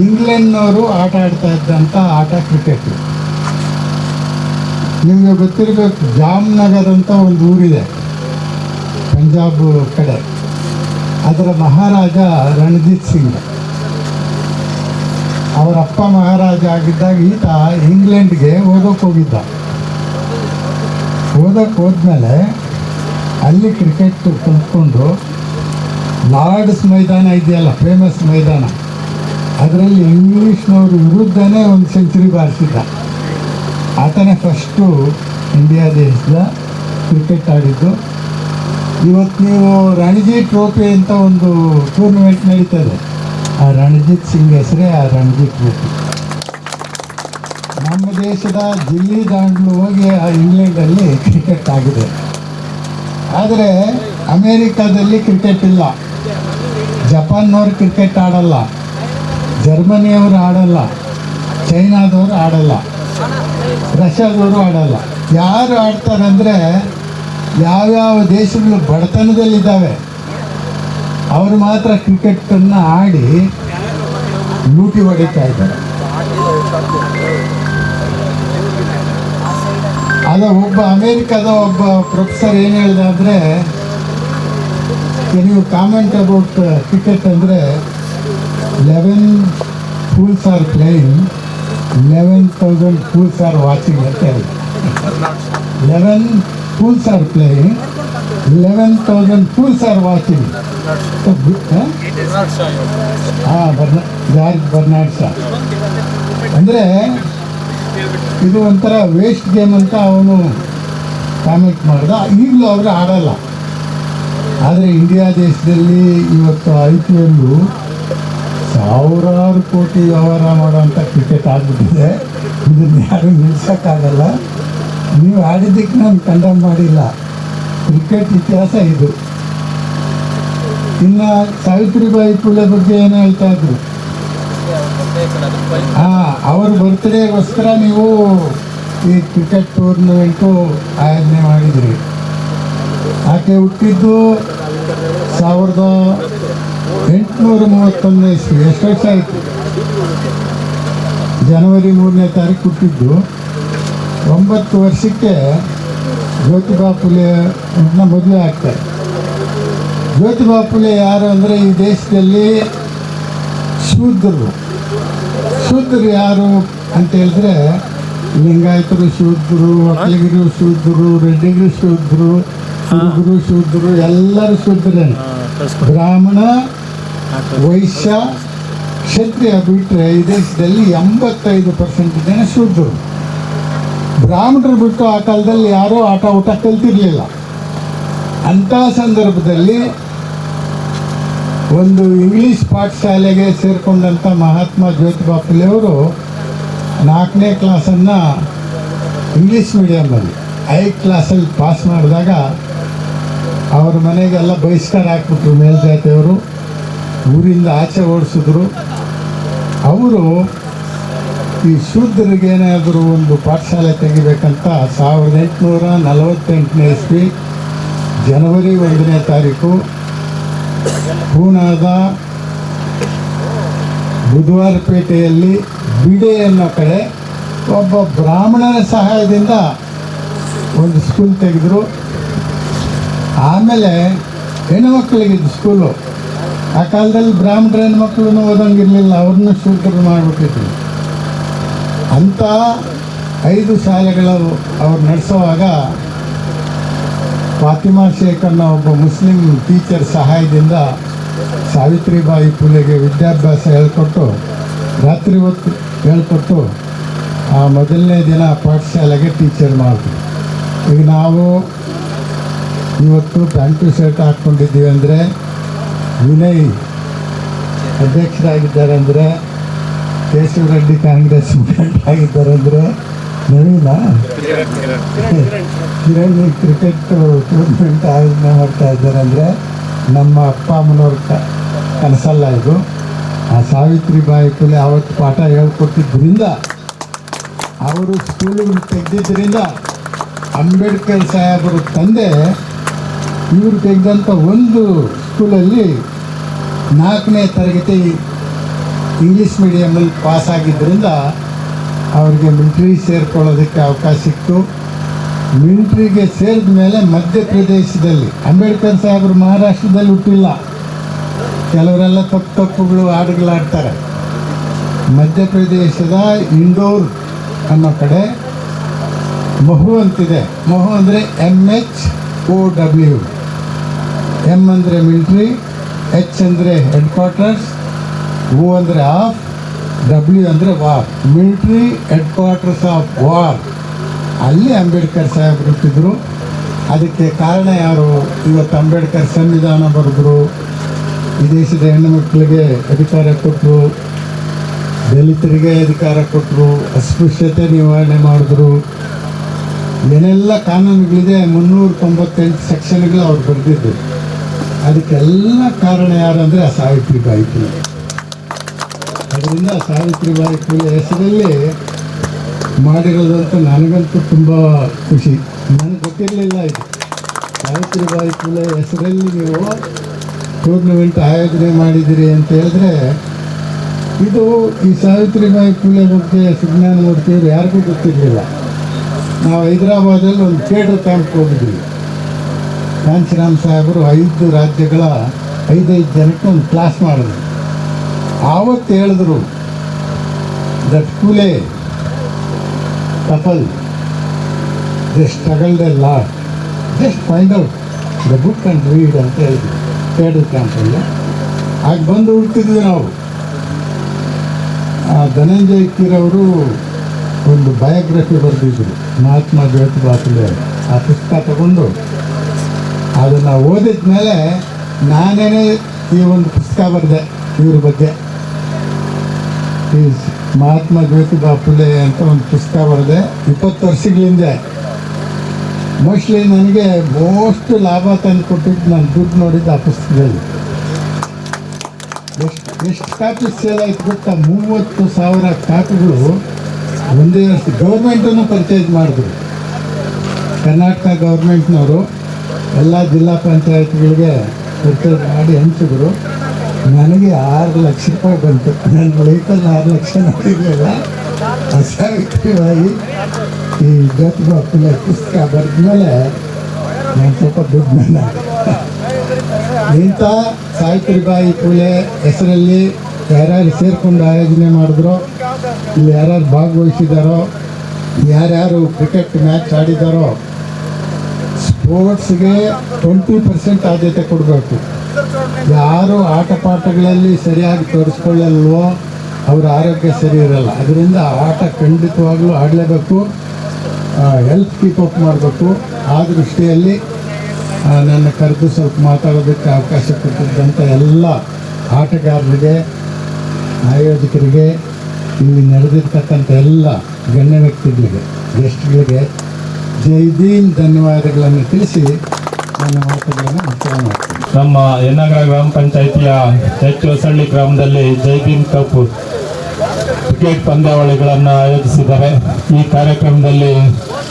ಇಂಗ್ಲೆಂಡ್ನವರು ಆಟ ಆಡ್ತಾ ಇದ್ದಂಥ ಆಟ ಕ್ರಿಕೆಟ್. ನಿಮಗೆ ಗೊತ್ತಿರಬೇಕು, ಜಾಮ್ನಗರ್ ಅಂತ ಒಂದು ಊರಿದೆ ಪಂಜಾಬ್ ಕಡೆ. ಅದರ ಮಹಾರಾಜ ರಣಜಿತ್ ಸಿಂಗ್. ಅವರ ಅಪ್ಪ ಮಹಾರಾಜ ಆಗಿದ್ದಾಗ ಈತ ಇಂಗ್ಲೆಂಡ್ಗೆ ಓದೋಕೆ ಹೋಗಿದ್ದ. ಓದೋಕೆ ಹೋದ್ಮೇಲೆ ಅಲ್ಲಿ ಕ್ರಿಕೆಟ್ ಕಲ್ತ್ಕೊಂಡು ಲಾರ್ಡ್ಸ್ ಮೈದಾನ ಇದೆಯಲ್ಲ, ಫೇಮಸ್ ಮೈದಾನ, ಅದರಲ್ಲಿ ಇಂಗ್ಲೀಷ್ನವ್ರ ವಿರುದ್ಧನೇ ಒಂದು ಸೆಂಚುರಿ ಬಾರಿಸಿದ್ದ. ಆತನೇ ಫಸ್ಟು ಇಂಡಿಯಾ ದೇಶದ ಕ್ರಿಕೆಟ್ ಆಡಿದ್ದು. ಇವತ್ತು ನೀವು ರಣಜಿ ಟ್ರೋಫಿ ಅಂತ ಒಂದು ಟೂರ್ನಮೆಂಟ್ ನಡೀತದೆ, ಆ ರಣಜಿತ್ ಸಿಂಗ್ ಹೆಸರೇ ಆ ರಣಜಿ ಟ್ರೋಫಿ. ನಮ್ಮ ದೇಶದ ಜಿಲ್ಲಿ ದಾಂಡ್ಲು ಹೋಗಿ ಆ ಇಂಗ್ಲೆಂಡಲ್ಲಿ ಕ್ರಿಕೆಟ್ ಆಗಿದೆ. ಆದರೆ ಅಮೇರಿಕಾದಲ್ಲಿ ಕ್ರಿಕೆಟ್ ಇಲ್ಲ. ಜಪಾನ್ನವ್ರು ಕ್ರಿಕೆಟ್ ಆಡಲ್ಲ, ಜರ್ಮನಿಯವರು ಆಡಲ್ಲ, ಚೈನಾದವರು ಆಡಲ್ಲ, ರಷ್ಯಾದವರು ಆಡಲ್ಲ. ಯಾರು ಆಡ್ತಾರಂದರೆ ಯಾವ್ಯಾವ ದೇಶಗಳು ಬಡತನದಲ್ಲಿದ್ದಾವೆ ಅವರು ಮಾತ್ರ ಕ್ರಿಕೆಟನ್ನು ಆಡಿ ಲೂಟಿ ಹೊಡಿತಾ ಇದ್ದಾರೆ. ಅದ ಒಬ್ಬ ಅಮೇರಿಕಾದ ಒಬ್ಬ ಪ್ರೊಫೆಸರ್ ಏನು ಹೇಳಿದ ಅಂದರೆ, ನೀವು ಕಾಮೆಂಟ್ ಅಬೌಟ್ ಕ್ರಿಕೆಟ್ ಅಂದರೆ 11 fools are playing, 11,000 fools are watching ಅಂತ ಹೇಳಿ. 11 fools are playing, 11,000 fools are watching. George Bernard Shah. ಅಂದರೆ ಇದು ಒಂಥರ ವೇಸ್ಟ್ ಗೇಮ್ ಅಂತ ಅವನು ಕಾಮೆಂಟ್ ಮಾಡ್ದ. ಈಗಲೂ ಅವರು ಆಡಲ್ಲ. ಆದರೆ ಇಂಡಿಯಾ ದೇಶದಲ್ಲಿ ಇವತ್ತು IPL ಸಾವಿರಾರು ಕೋಟಿ ವ್ಯವಹಾರ ಮಾಡೋವಂಥ ಕ್ರಿಕೆಟ್ ಆಗಿಬಿಟ್ಟಿದೆ. ಇದನ್ನು ಯಾರು ನಿಲ್ಸೋಕ್ಕಾಗಲ್ಲ. ನೀವು ಆಡಿದ್ದಕ್ಕೆ ನಾನು ಕಂಡಮ್ ಮಾಡಿಲ್ಲ. ಕ್ರಿಕೆಟ್ ಇತಿಹಾಸ ಇದು. ಇನ್ನು ಸಾವಿತ್ರಿಬಾಯಿ ಪುಲೆ ಬಗ್ಗೆ ಏನು ಹೇಳ್ತಾ ಇದ್ರು? ಅವ್ರ ಬರ್ತ್ಡೇಗೋಸ್ಕರ ನೀವು ಈ ಕ್ರಿಕೆಟ್ ಟೂರ್ನಮೆಂಟು ಆಯೋಜನೆ ಮಾಡಿದ್ರಿ. ಆಕೆ ಹುಟ್ಟಿದ್ದು 1831 ಇಸ್ವಿ. ಎಷ್ಟು ವರ್ಷ ಆಯಿತು? ಜನವರಿ 3ನೇ ತಾರೀಕು ಹುಟ್ಟಿದ್ದು. 9 ವರ್ಷಕ್ಕೆ ಜ್ಯೋತಿಬಾ ಫುಲೆ ಮದುವೆ ಆಗ್ತಾರೆ. ಜ್ಯೋತಿಬಾ ಫುಲೆ ಯಾರು ಅಂದರೆ ಈ ದೇಶದಲ್ಲಿ ಶೂದ್ರರು ಯಾರು ಅಂತ ಹೇಳಿದ್ರೆ ಲಿಂಗಾಯತರು ಶೂದ್ರರು, ಒಕ್ಕಲಿಗರು ಶೂದ್ರರು, ರೆಡ್ಡಿಗರು ಶೂದ್ರರು, ಹುಡುಗರು ಶೂದ್ರರು, ಎಲ್ಲರೂ ಶೂದ್ರನೇ. ಬ್ರಾಹ್ಮಣ, ವೈಶ್ಯ, ಕ್ಷತ್ರಿಯ ಬಿಟ್ಟರೆ ಈ ದೇಶದಲ್ಲಿ 85% ಜನ ಶೂದ್ರರು. ಬ್ರಾಹ್ಮಣರು ಬಿಟ್ಟು ಆ ಕಾಲದಲ್ಲಿ ಯಾರೂ ಊಟ ಕಲ್ತಿರಲಿಲ್ಲ. ಅಂಥ ಸಂದರ್ಭದಲ್ಲಿ ಒಂದು ಇಂಗ್ಲೀಷ್ ಪಾಠಶಾಲೆಗೆ ಸೇರಿಕೊಂಡಂಥ ಮಹಾತ್ಮ ಜ್ಯೋತಿಬಾ ಫುಲೆ ಅವರು 4ನೇ ಕ್ಲಾಸನ್ನು ಇಂಗ್ಲೀಷ್ ಮೀಡಿಯಮಲ್ಲಿ 5 ಕ್ಲಾಸಲ್ಲಿ ಪಾಸ್ ಮಾಡಿದಾಗ ಅವ್ರ ಮನೆಗೆಲ್ಲ ಬಹಿಷ್ಕಾರ ಹಾಕ್ಬಿಟ್ರು ಮೇಲ್ಜಾತಿಯವರು, ಊರಿಂದ ಆಚೆ ಓಡಿಸಿದ್ರು. ಅವರು ಈ ಶೂದ್ರರಿಗೇನಾದರೂ ಒಂದು ಪಾಠಶಾಲೆ ತೆಗಿಬೇಕಂತ 1848ನೇ ಇಸ್ವಿ ಜನವರಿ 1ನೇ ತಾರೀಕು ಪೂನಾದ ಬುಧವಾರಪೇಟೆಯಲ್ಲಿ ಬಿಡೆ ಅನ್ನೋ ಕಡೆ ಒಬ್ಬ ಬ್ರಾಹ್ಮಣನ ಸಹಾಯದಿಂದ ಒಂದು ಸ್ಕೂಲ್ ತೆಗೆದರು. ಆಮೇಲೆ ಹೆಣ್ಣುಮಕ್ಕಳಿಗಿದ್ದು ಸ್ಕೂಲು. ಆ ಕಾಲದಲ್ಲಿ ಬ್ರಾಹ್ಮಣರ ಹೆಣ್ಮಕ್ಳು ಓದೋಂಗಿರಲಿಲ್ಲ, ಅವ್ರನ್ನ ಶೂದ್ರರು ಮಾಡಿಬಿಟ್ಟಿದ್ರು. ಅಂಥ 5 ಶಾಲೆಗಳು ಅವ್ರು ನಡೆಸೋವಾಗ ಫಾತಿಮಾ ಶೇಖ್ ಅನ್ನೋ ಒಬ್ಬ ಮುಸ್ಲಿಂ ಟೀಚರ್ ಸಹಾಯದಿಂದ ಸಾವಿತ್ರಿಬಾಯಿ ಫುಲೆಗೆ ವಿದ್ಯಾಭ್ಯಾಸ ಹೇಳ್ಕೊಟ್ಟು, ರಾತ್ರಿ ಹೊತ್ತು ಹೇಳ್ಕೊಟ್ಟು ಆ ಮೊದಲನೇ ದಿನ ಪಾಠಶಾಲೆಗೆ ಟೀಚರ್ ಮಾಡಿದ್ರು. ಈಗ ನಾವು ಇವತ್ತು ಪ್ಯಾಂಟು ಶರ್ಟ್ ಹಾಕ್ಕೊಂಡಿದ್ದೀವಿ ಅಂದರೆ, ವಿನಯ್ ಅಧ್ಯಕ್ಷರಾಗಿದ್ದಾರೆ ಅಂದರೆ, ಕೇಶವ ರೆಡ್ಡಿ ಕಾಂಗ್ರೆಸ್ ಮುಖಂಡರಾಗಿದ್ದಾರೆ ಅಂದರೆ, ನವೀನ ಕಿರಣ್ ಕ್ರಿಕೆಟ್ ಟೂರ್ನಮೆಂಟ್ ಆಯೋಜನೆ ಮಾಡ್ತಾ ಇದ್ದಾರೆ ಅಂದರೆ ನಮ್ಮ ಅಪ್ಪ ಅಮ್ಮನವ್ರ ಕನಸಲ್ಲ ಇದು. ಆ ಸಾವಿತ್ರಿಬಾಯಿ ಫುಲೆ ಅವತ್ತು ಪಾಠ ಹೇಳ್ಕೊಟ್ಟಿದ್ದರಿಂದ, ಅವರು ಸ್ಕೂಲಿಗೆ ತೆಗೆದಿದ್ದರಿಂದ, ಅಂಬೇಡ್ಕರ್ ಸಾಹೇಬರು ತಂದೆ ಇವರು ತೆಗೆದಂಥ ಒಂದು ಸ್ಕೂಲಲ್ಲಿ 4ನೇ ತರಗತಿ ಇಂಗ್ಲೀಷ್ ಮೀಡಿಯಮಲ್ಲಿ ಪಾಸ್ ಆಗಿದ್ದರಿಂದ ಅವ್ರಿಗೆ ಮಿಲ್ಟ್ರಿ ಸೇರ್ಕೊಳ್ಳೋದಕ್ಕೆ ಅವಕಾಶ ಸಿಕ್ತು. ಮಿಲ್ಟ್ರಿಗೆ ಸೇರಿದ ಮೇಲೆ ಮಧ್ಯಪ್ರದೇಶದಲ್ಲಿ, ಅಂಬೇಡ್ಕರ್ ಸಾಹೇಬರು ಮಹಾರಾಷ್ಟ್ರದಲ್ಲಿ ಹುಟ್ಟಿಲ್ಲ, ಕೆಲವರೆಲ್ಲ ತಪ್ಪುಗಳು ಹಾಡುಗಳಾಡ್ತಾರೆ. ಮಧ್ಯಪ್ರದೇಶದ ಇಂದೋರ್ ಅನ್ನೋ ಕಡೆ ಮಹು ಅಂತಿದೆ. ಮಹು ಅಂದರೆ MHOW. M ಅಂದರೆ ಮಿಲ್ಟ್ರಿ, H ಅಂದರೆ ಹೆಡ್ ಕ್ವಾರ್ಟರ್ಸ್, O ಅಂದರೆ ಆಫ್, W ಅಂದರೆ war. Military head quarters of war. ಅಲ್ಲಿ ಅಂಬೇಡ್ಕರ್ ಸಾಹೇಬರು ಹುಟ್ಟಿದ್ರು. ಅದಕ್ಕೆ ಕಾರಣ ಯಾರು? ಇವತ್ತು ಅಂಬೇಡ್ಕರ್ ಸಂವಿಧಾನ ಬರೆದ್ರು, ಈ ದೇಶದ ಹೆಣ್ಣು ಮಕ್ಕಳಿಗೆ ಅಧಿಕಾರ ಕೊಟ್ಟರು, ದಲಿತರಿಗೆ ಅಧಿಕಾರ ಕೊಟ್ಟರು, ಅಸ್ಪೃಶ್ಯತೆ ನಿವಾರಣೆ ಮಾಡಿದ್ರು. ಏನೆಲ್ಲ ಕಾನೂನುಗಳಿದೆ, 398 ಸೆಕ್ಷನ್ಗಳು ಅವ್ರು ಬರೆದಿದ್ದು. ಅದಕ್ಕೆಲ್ಲ ಕಾರಣ ಯಾರು ಅಂದರೆ ಆ ಸಾವಿತ್ರಿಬಾಯಿ ಫುಲೆ. ಅದರಿಂದ ಸಾವಿತ್ರಿಬಾಯಿ ಫುಲೆ ಹೆಸರಲ್ಲಿ ಮಾಡಿರೋದಂತ ನನಗಂತೂ ತುಂಬ ಖುಷಿ. ನನಗೆ ಗೊತ್ತಿರಲಿಲ್ಲ ಇದು. ಸಾವಿತ್ರಿಬಾಯಿ ಫುಲೆ ಹೆಸರಲ್ಲಿ ನೀವು ಟೂರ್ನಮೆಂಟ್ ಆಯೋಜನೆ ಮಾಡಿದ್ದೀರಿ ಅಂತ ಹೇಳಿದ್ರೆ, ಇದು ಈ ಸಾವಿತ್ರಿಬಾಯಿ ಫುಲೆ ಬಗ್ಗೆ ಸುಜ್ಞಾನಮೂರ್ತಿಯವರು ಯಾರಿಗೂ ಗೊತ್ತಿರಲಿಲ್ಲ. ನಾವು ಹೈದರಾಬಾದಲ್ಲಿ ಒಂದು ಕೇಡರ್ ಕ್ಯಾಂಪ್ ಹೋಗಿದ್ವಿ. ಕಾಂಚಿರಾಮ್ ಸಾಹೇಬರು 5 ರಾಜ್ಯಗಳ 5 ಜನಕ್ಕೆ ಒಂದು ಕ್ಲಾಸ್ ಮಾಡಿದ್ರು. ಆವತ್ತು ಹೇಳಿದ್ರು, that Phule couple, they struggled a lot. Just find out the book and read ಅಂತ ಹೇಳಿದ್ವಿ ಕೇಡರ್ ಕ್ಯಾಂಪಲ್ಲಿ. ಆಗ ಬಂದು ಹುಡ್ತಿದ್ವಿ ನಾವು. ಧನಂಜಯ್ ಕೀರವರು ಒಂದು ಬಯೋಗ್ರಫಿ ಬರೆದಿದ್ರು ಮಹಾತ್ಮ ಜ್ಯೋತಿಬಾ ಫುಲೆ. ಆ ಪುಸ್ತಕ ತಗೊಂಡು ಅದನ್ನು ಓದಿದ ಮೇಲೆ ನಾನೇನೇ ಈ ಒಂದು ಪುಸ್ತಕ ಬರೆದೆ ಇವ್ರ ಬಗ್ಗೆ. ಮಹಾತ್ಮ ಜ್ಯೋತಿಬಾ ಫುಲೆ ಅಂತ ಒಂದು ಪುಸ್ತಕ ಬರೆದೆ 20 ವರ್ಷಗಳಿಂದ. ಮೋಸ್ಟ್ಲಿ ನನಗೆ ಮೋಸ್ಟ್ ಲಾಭ ತಂದು ಕೊಟ್ಟಿದ್ದು ನಾನು ದುಡ್ಡು ನೋಡಿದ್ದು ಆ ಪುಸ್ತಕದಲ್ಲಿ. ಎಷ್ಟು ಕಾಪಿ ಸೇಲ್ ಆಯ್ತು ಗೊತ್ತಾ? 30,000 ಕಾಪಿಗಳು ಒಂದೇ ವರ್ಷ. ಗೌರ್ಮೆಂಟನ್ನು ಪರ್ಚೇಸ್ ಮಾಡಿದ್ರು. ಕರ್ನಾಟಕ ಗೌರ್ಮೆಂಟ್ನವರು ಎಲ್ಲ ಜಿಲ್ಲಾ ಪಂಚಾಯತ್ಗಳಿಗೆ ಪರ್ಚೇಸ್ ಮಾಡಿ ಹಂಚಿದ್ರು. ನನಗೆ 6 ಲಕ್ಷ ರೂಪಾಯಿ ಬಂತು. ನನ್ನ ಲೈಫಲ್ಲಿ 6 ಲಕ್ಷ ನೋಡಿರಲಿಲ್ಲ. ಸಾವಿತ್ರಿಬಾಯಿ ಈ ಜ್ಯೋತಿಬಾ ಫುಲೆ ಪುಸ್ತಕ ಬರೆದ ಮೇಲೆ ನಾನು ಸ್ವಲ್ಪ ದುಡ್ಡು ಬಂದ. ಇಂಥ ಸಾವಿತ್ರಿಬಾಯಿ ಫುಲೆ ಹೆಸರಲ್ಲಿ ಯಾರ್ಯಾರು ಸೇರಿಕೊಂಡು ಆಯೋಜನೆ ಮಾಡಿದ್ರು, ಇಲ್ಲಿ ಯಾರ್ಯಾರು ಭಾಗವಹಿಸಿದಾರೋ, ಯಾರ್ಯಾರು ಕ್ರಿಕೆಟ್ ಮ್ಯಾಚ್ ಆಡಿದಾರೋ, ಸ್ಪೋರ್ಟ್ಸ್ಗೆ 20% ಆದ್ಯತೆ ಕೊಡಬೇಕು. ಯಾರು ಆಟ ಪಾಠಗಳಲ್ಲಿ ಸರಿಯಾಗಿ ತೋರಿಸ್ಕೊಳ್ಳಲ್ವೋ ಅವರ ಆರೋಗ್ಯ ಸರಿ ಇರಲ್ಲ. ಅದರಿಂದ ಆಟ ಖಂಡಿತವಾಗ್ಲೂ ಆಡಲೇಬೇಕು, ಹೆಲ್ತ್ ಕೀಪಪ್ ಮಾಡಬೇಕು. ಆ ದೃಷ್ಟಿಯಲ್ಲಿ ನನ್ನ ಕರೆದು ಸ್ವಲ್ಪ ಮಾತಾಡೋದಕ್ಕೆ ಅವಕಾಶ ಕೊಟ್ಟಿದ್ದಂಥ ಎಲ್ಲ ಆಟಗಾರರಿಗೆ, ಆಯೋಜಕರಿಗೆ, ಇಲ್ಲಿ ನಡೆದಿರ್ತಕ್ಕಂಥ ಎಲ್ಲ ಗಣ್ಯ ವ್ಯಕ್ತಿಗಳಿಗೆ, ಗೆಸ್ಟ್ಗಳಿಗೆ ಜೈ ಭೀಮ್ ಧನ್ಯವಾದಗಳನ್ನು ತಿಳಿಸಿ ನನ್ನ ಮಾತುಗಳನ್ನು ಮುಕ್ತಾಯ ಮಾಡ್ತೀನಿ. ನಮ್ಮ ಯನ್ನಗರ ಗ್ರಾಮ ಪಂಚಾಯಿತಿಯ ಎಚ್ ಹೊಸಳ್ಳಿ ಗ್ರಾಮದಲ್ಲಿ ಜೈ ಭೀಮ್ ಕಪ್ ಕ್ರಿಕೆಟ್ ಪಂದ್ಯಾವಳಿಗಳನ್ನು ಆಯೋಜಿಸಿದ್ದಾರೆ. ಈ ಕಾರ್ಯಕ್ರಮದಲ್ಲಿ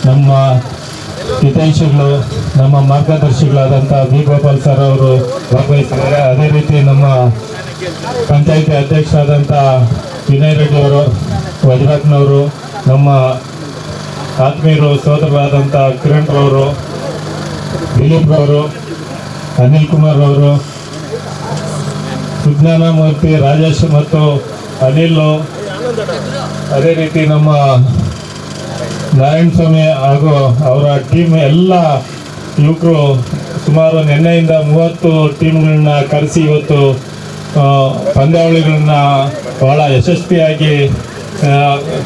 ನಮ್ಮ ಹಿತೈಷಿಗಳು, ನಮ್ಮ ಮಾರ್ಗದರ್ಶಿಗಳಾದಂಥ ಬಿ ಗೋಪಾಲ್ ಸರ್ ಅವರು ಭಾಗವಹಿಸಿದ್ದಾರೆ. ಅದೇ ರೀತಿ ನಮ್ಮ ಪಂಚಾಯಿತಿ ಅಧ್ಯಕ್ಷರಾದಂಥ ವಿನಯ್ ರೆಡ್ಡಿ ಅವರು, ವಜ್ರತ್ನವರು, ನಮ್ಮ ಆತ್ಮೀಯರು ಸೋದರರಾದಂಥ ಕಿರಣ್ ರವರು, ದಿಲೀಪ್ ರವರು, ಅನಿಲ್ ಕುಮಾರ್ ಅವರು, ಸುಜ್ಞಾನ ಮೂರ್ತಿ, ರಾಜೇಶ್ ಮತ್ತು ಅನಿಲ್, ಅದೇ ರೀತಿ ನಮ್ಮ ನಾರಾಯಣ ಸ್ವಾಮಿ ಹಾಗೂ ಅವರ ಟೀಮ್ ಎಲ್ಲ ಯುವಕರು ಸುಮಾರು ನಿನ್ನೆಯಿಂದ 30 ಟೀಮ್ಗಳನ್ನ ಕರೆಸಿ ಇವತ್ತು ಪಂದ್ಯಾವಳಿಗಳನ್ನ ಬಹಳ ಯಶಸ್ವಿಯಾಗಿ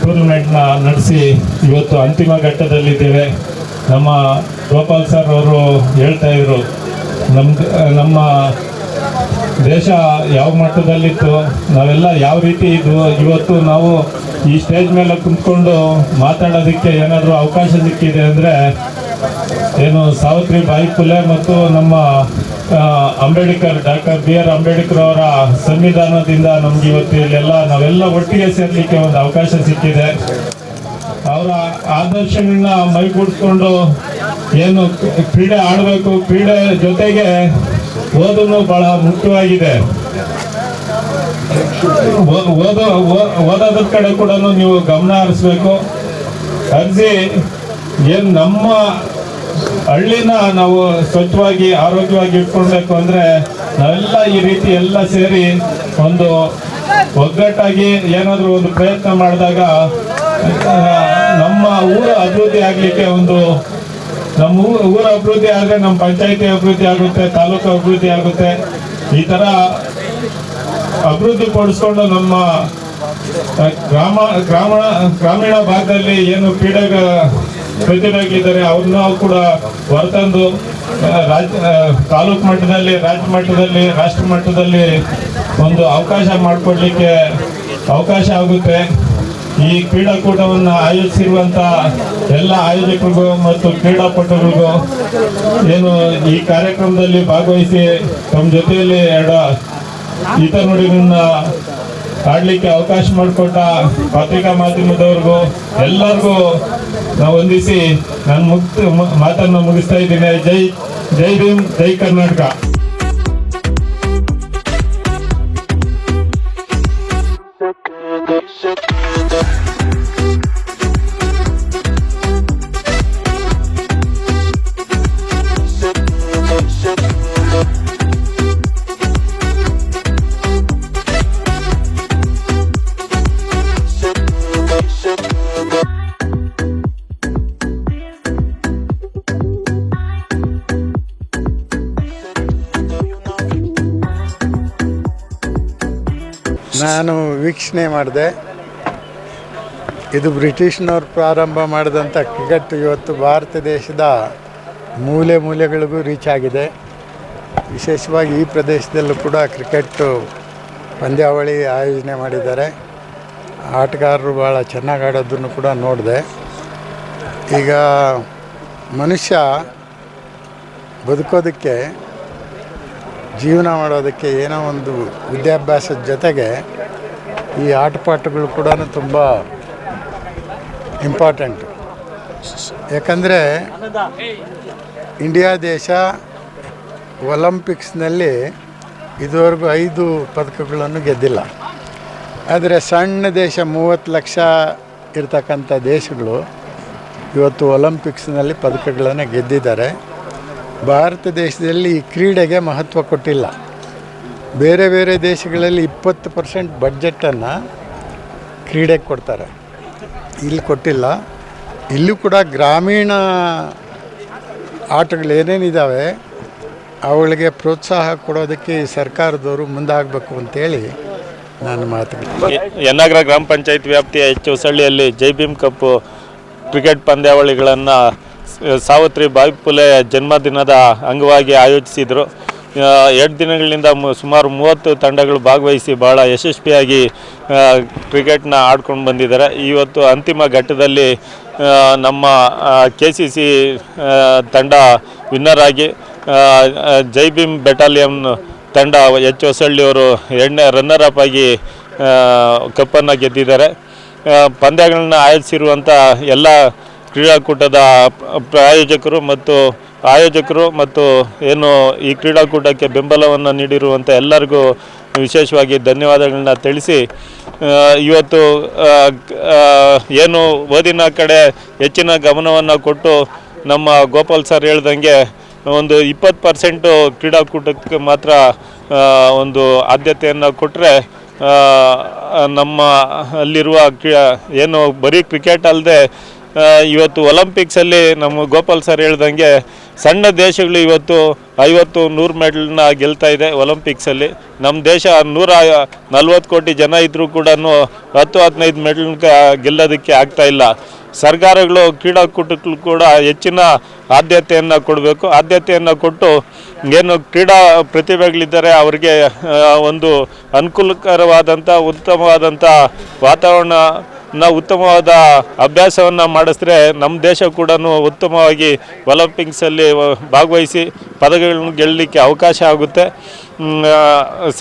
ಟೂರ್ನಮೆಂಟ್ನ ನಡೆಸಿ ಇವತ್ತು ಅಂತಿಮ ಘಟ್ಟದಲ್ಲಿದ್ದೇವೆ. ನಮ್ಮ ಗೋಪಾಲ್ ಸರ್ ಅವರು ಹೇಳ್ತಾ ಇದ್ರು, ನಮ್ಮ ದೇಶ ಯಾವ ಮಟ್ಟದಲ್ಲಿತ್ತು, ನಾವೆಲ್ಲ ಯಾವ ರೀತಿ ಇದ್ವು, ಇವತ್ತು ನಾವು ಈ ಸ್ಟೇಜ್ ಮೇಲೆ ಕುಂತ್ಕೊಂಡು ಮಾತಾಡೋದಕ್ಕೆ ಏನಾದರೂ ಅವಕಾಶ ಸಿಕ್ಕಿದೆ ಅಂದರೆ ಏನು ಸಾವಿತ್ರಿಬಾಯಿ ಫುಲೆ ಮತ್ತು ನಮ್ಮ Ambedkar, doctor B R Ambedkar ಅವರ ಸಂವಿಧಾನದಿಂದ ನಮ್ಗೆ ಇವತ್ತು ಇಲ್ಲೆಲ್ಲ ನಾವೆಲ್ಲ ಒಟ್ಟಿಗೆ ಸೇರಲಿಕ್ಕೆ ಒಂದು ಅವಕಾಶ ಸಿಕ್ಕಿದೆ. ಅವರ ಆದರ್ಶಗಳನ್ನ ಮೈಗೂಡಿಸ್ಕೊಂಡು ಏನು ಕ್ರೀಡೆ ಆಡಬೇಕು, ಕ್ರೀಡೆ ಜೊತೆಗೆ ಓದನ್ನು ಬಹಳ ಮುಖ್ಯವಾಗಿದೆ. ಓದೋದ್ರ ಕಡೆ ಕೂಡ ನೀವು ಗಮನ ಹರಿಸ್ಬೇಕು. ಹರಿಸಿ ಏನು ನಮ್ಮ ಹಳ್ಳಿನ ನಾವು ಸ್ವಚ್ಛವಾಗಿ ಆರೋಗ್ಯವಾಗಿ ಇಟ್ಕೊಳ್ಬೇಕು ಅಂದರೆ ನಾವೆಲ್ಲ ಈ ರೀತಿ ಎಲ್ಲ ಸೇರಿ ಒಂದು ಒಗ್ಗಟ್ಟಾಗಿ ಏನಾದರೂ ಒಂದು ಪ್ರಯತ್ನ ಮಾಡಿದಾಗ ನಮ್ಮ ಊರು ಅಭಿವೃದ್ಧಿ ಆಗಲಿಕ್ಕೆ ನಮ್ಮ ಊರ ಅಭಿವೃದ್ಧಿ ಆದರೆ ನಮ್ಮ ಪಂಚಾಯಿತಿ ಅಭಿವೃದ್ಧಿ ಆಗುತ್ತೆ, ತಾಲೂಕು ಅಭಿವೃದ್ಧಿ ಆಗುತ್ತೆ. ಈ ಥರ ಅಭಿವೃದ್ಧಿ ಪಡಿಸ್ಕೊಂಡು ನಮ್ಮ ಗ್ರಾಮೀಣ ಭಾಗದಲ್ಲಿ ಏನು ಪ್ರತಿಭೆಗಳಿದ್ದಾರೆ ಅವ್ರನ್ನ ಕೂಡ ಹೊರತಂದು ತಾಲೂಕು ಮಟ್ಟದಲ್ಲಿ, ರಾಜ್ಯ ಮಟ್ಟದಲ್ಲಿ, ರಾಷ್ಟ್ರ ಮಟ್ಟದಲ್ಲಿ ಒಂದು ಅವಕಾಶ ಮಾಡಿಕೊಡ್ಲಿಕ್ಕೆ ಅವಕಾಶ ಆಗುತ್ತೆ. ಈ ಕ್ರೀಡಾಕೂಟವನ್ನು ಆಯೋಜಿಸಿರುವಂಥ ಎಲ್ಲ ಆಯೋಜಕರಿಗೂ ಮತ್ತು ಕ್ರೀಡಾಪಟುಗಳಿಗೂ ಏನು ಈ ಕಾರ್ಯಕ್ರಮದಲ್ಲಿ ಭಾಗವಹಿಸಿ ತಮ್ಮ ಜೊತೆಯಲ್ಲಿ 2 ಹಿತನುಡಿಗಳನ್ನ ಆಡಲಿಕ್ಕೆ ಅವಕಾಶ ಮಾಡಿಕೊಟ್ಟ ಪತ್ರಿಕಾ ಮಾಧ್ಯಮದವ್ರಿಗೂ ಎಲ್ಲರಿಗೂ ನಾವು ವಂದಿಸಿ ನಾನು ಮಾತನ್ನು ಮುಗಿಸ್ತಾ ಇದ್ದೀನಿ. ಜೈ ಭೀಮ್, ಜೈ ಕರ್ನಾಟಕ. ನಾನು ವೀಕ್ಷಣೆ ಮಾಡಿದೆ. ಇದು ಬ್ರಿಟಿಷ್ನವ್ರು ಪ್ರಾರಂಭ ಮಾಡಿದಂಥ ಕ್ರಿಕೆಟ್ ಇವತ್ತು ಭಾರತ ದೇಶದ ಮೂಲೆ ಮೂಲೆಗಳಿಗೂ ರೀಚ್ ಆಗಿದೆ. ವಿಶೇಷವಾಗಿ ಈ ಪ್ರದೇಶದಲ್ಲೂ ಕೂಡ ಕ್ರಿಕೆಟ್ಟು ಪಂದ್ಯಾವಳಿ ಆಯೋಜನೆ ಮಾಡಿದ್ದಾರೆ. ಆಟಗಾರರು ಭಾಳ ಚೆನ್ನಾಗಿ ಆಡೋದನ್ನು ಕೂಡ ನೋಡಿದೆ. ಈಗ ಮನುಷ್ಯ ಬದುಕೋದಕ್ಕೆ, ಜೀವನ ಮಾಡೋದಕ್ಕೆ ಏನೋ ಒಂದು ವಿದ್ಯಾಭ್ಯಾಸದ ಜೊತೆಗೆ ಈ ಆಟಪಾಠಗಳು ಕೂಡ ತುಂಬ ಇಂಪಾರ್ಟೆಂಟ್. ಯಾಕಂದರೆ ಇಂಡಿಯಾ ದೇಶ ಒಲಿಂಪಿಕ್ಸ್ನಲ್ಲಿ ಇದುವರೆಗೂ 5 ಪದಕಗಳನ್ನು ಗೆದ್ದಿಲ್ಲ. ಆದರೆ ಸಣ್ಣ ದೇಶ 30 ಲಕ್ಷ ಇರ್ತಕ್ಕಂಥ ದೇಶಗಳು ಇವತ್ತು ಒಲಿಂಪಿಕ್ಸ್ನಲ್ಲಿ ಪದಕಗಳನ್ನು ಗೆದ್ದಿದ್ದಾರೆ. ಭಾರತ ದೇಶದಲ್ಲಿ ಈ ಕ್ರೀಡೆಗೆ ಮಹತ್ವ ಕೊಟ್ಟಿಲ್ಲ. ಬೇರೆ ಬೇರೆ ದೇಶಗಳಲ್ಲಿ 20% ಬಡ್ಜೆಟನ್ನು ಕ್ರೀಡೆಗೆ ಕೊಡ್ತಾರೆ, ಇಲ್ಲಿ ಕೊಟ್ಟಿಲ್ಲ. ಇಲ್ಲೂ ಕೂಡ ಗ್ರಾಮೀಣ ಆಟಗಳು ಏನೇನಿದ್ದಾವೆ ಅವುಗಳಿಗೆ ಪ್ರೋತ್ಸಾಹ ಕೊಡೋದಕ್ಕೆ ಸರ್ಕಾರದವರು ಮುಂದಾಗಬೇಕು ಅಂತೇಳಿ ನಾನು ಮಾತುಗಳು. ಯನ್ನಗರ ಗ್ರಾಮ ಪಂಚಾಯತ್ ವ್ಯಾಪ್ತಿಯ ಎಚ್ ಹೊಸಳ್ಳಿಯಲ್ಲಿ ಜೈ ಭೀಮ್ ಕಪ್ ಕ್ರಿಕೆಟ್ ಪಂದ್ಯಾವಳಿಗಳನ್ನು ಸಾವಿತ್ರಿಬಾಯಿ ಫುಲೆ ಜನ್ಮದಿನದ ಅಂಗವಾಗಿ ಆಯೋಜಿಸಿದರು. ಎರಡು ದಿನಗಳಿಂದ ಸುಮಾರು 30 ತಂಡಗಳು ಭಾಗವಹಿಸಿ ಭಾಳ ಯಶಸ್ವಿಯಾಗಿ ಕ್ರಿಕೆಟ್ನ ಆಡ್ಕೊಂಡು ಬಂದಿದ್ದಾರೆ. ಇವತ್ತು ಅಂತಿಮ ಘಟ್ಟದಲ್ಲಿ ನಮ್ಮ KCC ತಂಡ ವಿನ್ನರ್ ಆಗಿ ಜೈ ಭೀಮ್ ಬೆಟಾಲಿಯನ್ ತಂಡ ಎಚ್ ಹೊಸಳ್ಳಿಯವರು 2ನೇ ರನ್ನರ್ ಅಪ್ ಆಗಿ ಕಪ್ಪನ್ನು ಗೆದ್ದಿದ್ದಾರೆ. ಪಂದ್ಯಗಳನ್ನ ಆಯೋಜಿಸಿರುವಂಥ ಎಲ್ಲ ಕ್ರೀಡಾಕೂಟದ ಆಯೋಜಕರು ಮತ್ತು ಏನು ಈ ಕ್ರೀಡಾಕೂಟಕ್ಕೆ ಬೆಂಬಲವನ್ನು ನೀಡಿರುವಂಥ ಎಲ್ಲರಿಗೂ ವಿಶೇಷವಾಗಿ ಧನ್ಯವಾದಗಳನ್ನ ತಿಳಿಸಿ, ಇವತ್ತು ಏನು ಓದಿನ ಕಡೆ ಹೆಚ್ಚಿನ ಗಮನವನ್ನು ಕೊಟ್ಟು ನಮ್ಮ ಗೋಪಾಲ್ ಸರ್ ಹೇಳ್ದಂಗೆ ಒಂದು 20% ಕ್ರೀಡಾಕೂಟಕ್ಕೆ ಮಾತ್ರ ಒಂದು ಆದ್ಯತೆಯನ್ನು ಕೊಟ್ಟರೆ ನಮ್ಮ ಅಲ್ಲಿರುವ ಏನು ಬರೀ ಕ್ರಿಕೆಟ್ ಅಲ್ಲದೆ ಇವತ್ತು ಒಲಿಂಪಿಕ್ಸಲ್ಲಿ ನಮ್ಮ ಗೋಪಾಲ್ ಸರ್ ಹೇಳ್ದಂಗೆ ಸಣ್ಣ ದೇಶಗಳು ಇವತ್ತು 50-100 ಮೆಡಲ್ನ ಗೆಲ್ತಾ ಇದೆ ಒಲಿಂಪಿಕ್ಸಲ್ಲಿ. ನಮ್ಮ ದೇಶ 140 ಕೋಟಿ ಜನ ಇದ್ದರೂ ಕೂಡ 10-15 ಮೆಡಲ್ ಗೆಲ್ಲೋದಕ್ಕೆ ಆಗ್ತಾಯಿಲ್ಲ. ಸರ್ಕಾರಗಳು ಕ್ರೀಡಾಕೂಟಕ್ಕೂ ಕೂಡ ಹೆಚ್ಚಿನ ಆದ್ಯತೆಯನ್ನು ಕೊಡಬೇಕು. ಆದ್ಯತೆಯನ್ನು ಕೊಟ್ಟು ಏನು ಕ್ರೀಡಾ ಪ್ರತಿಭೆಗಳಿದ್ದಾರೆ ಅವರಿಗೆ ಒಂದು ಅನುಕೂಲಕರವಾದಂಥ ಉತ್ತಮವಾದಂಥ ಉತ್ತಮವಾದ ಅಭ್ಯಾಸವನ್ನು ಮಾಡಿಸಿದ್ರೆ ನಮ್ಮ ದೇಶ ಕೂಡ ಉತ್ತಮವಾಗಿ ಒಲಿಂಪಿಕ್ಸಲ್ಲಿ ಭಾಗವಹಿಸಿ ಪದಕಗಳನ್ನು ಗೆಲ್ಲಲಿಕ್ಕೆ ಅವಕಾಶ ಆಗುತ್ತೆ.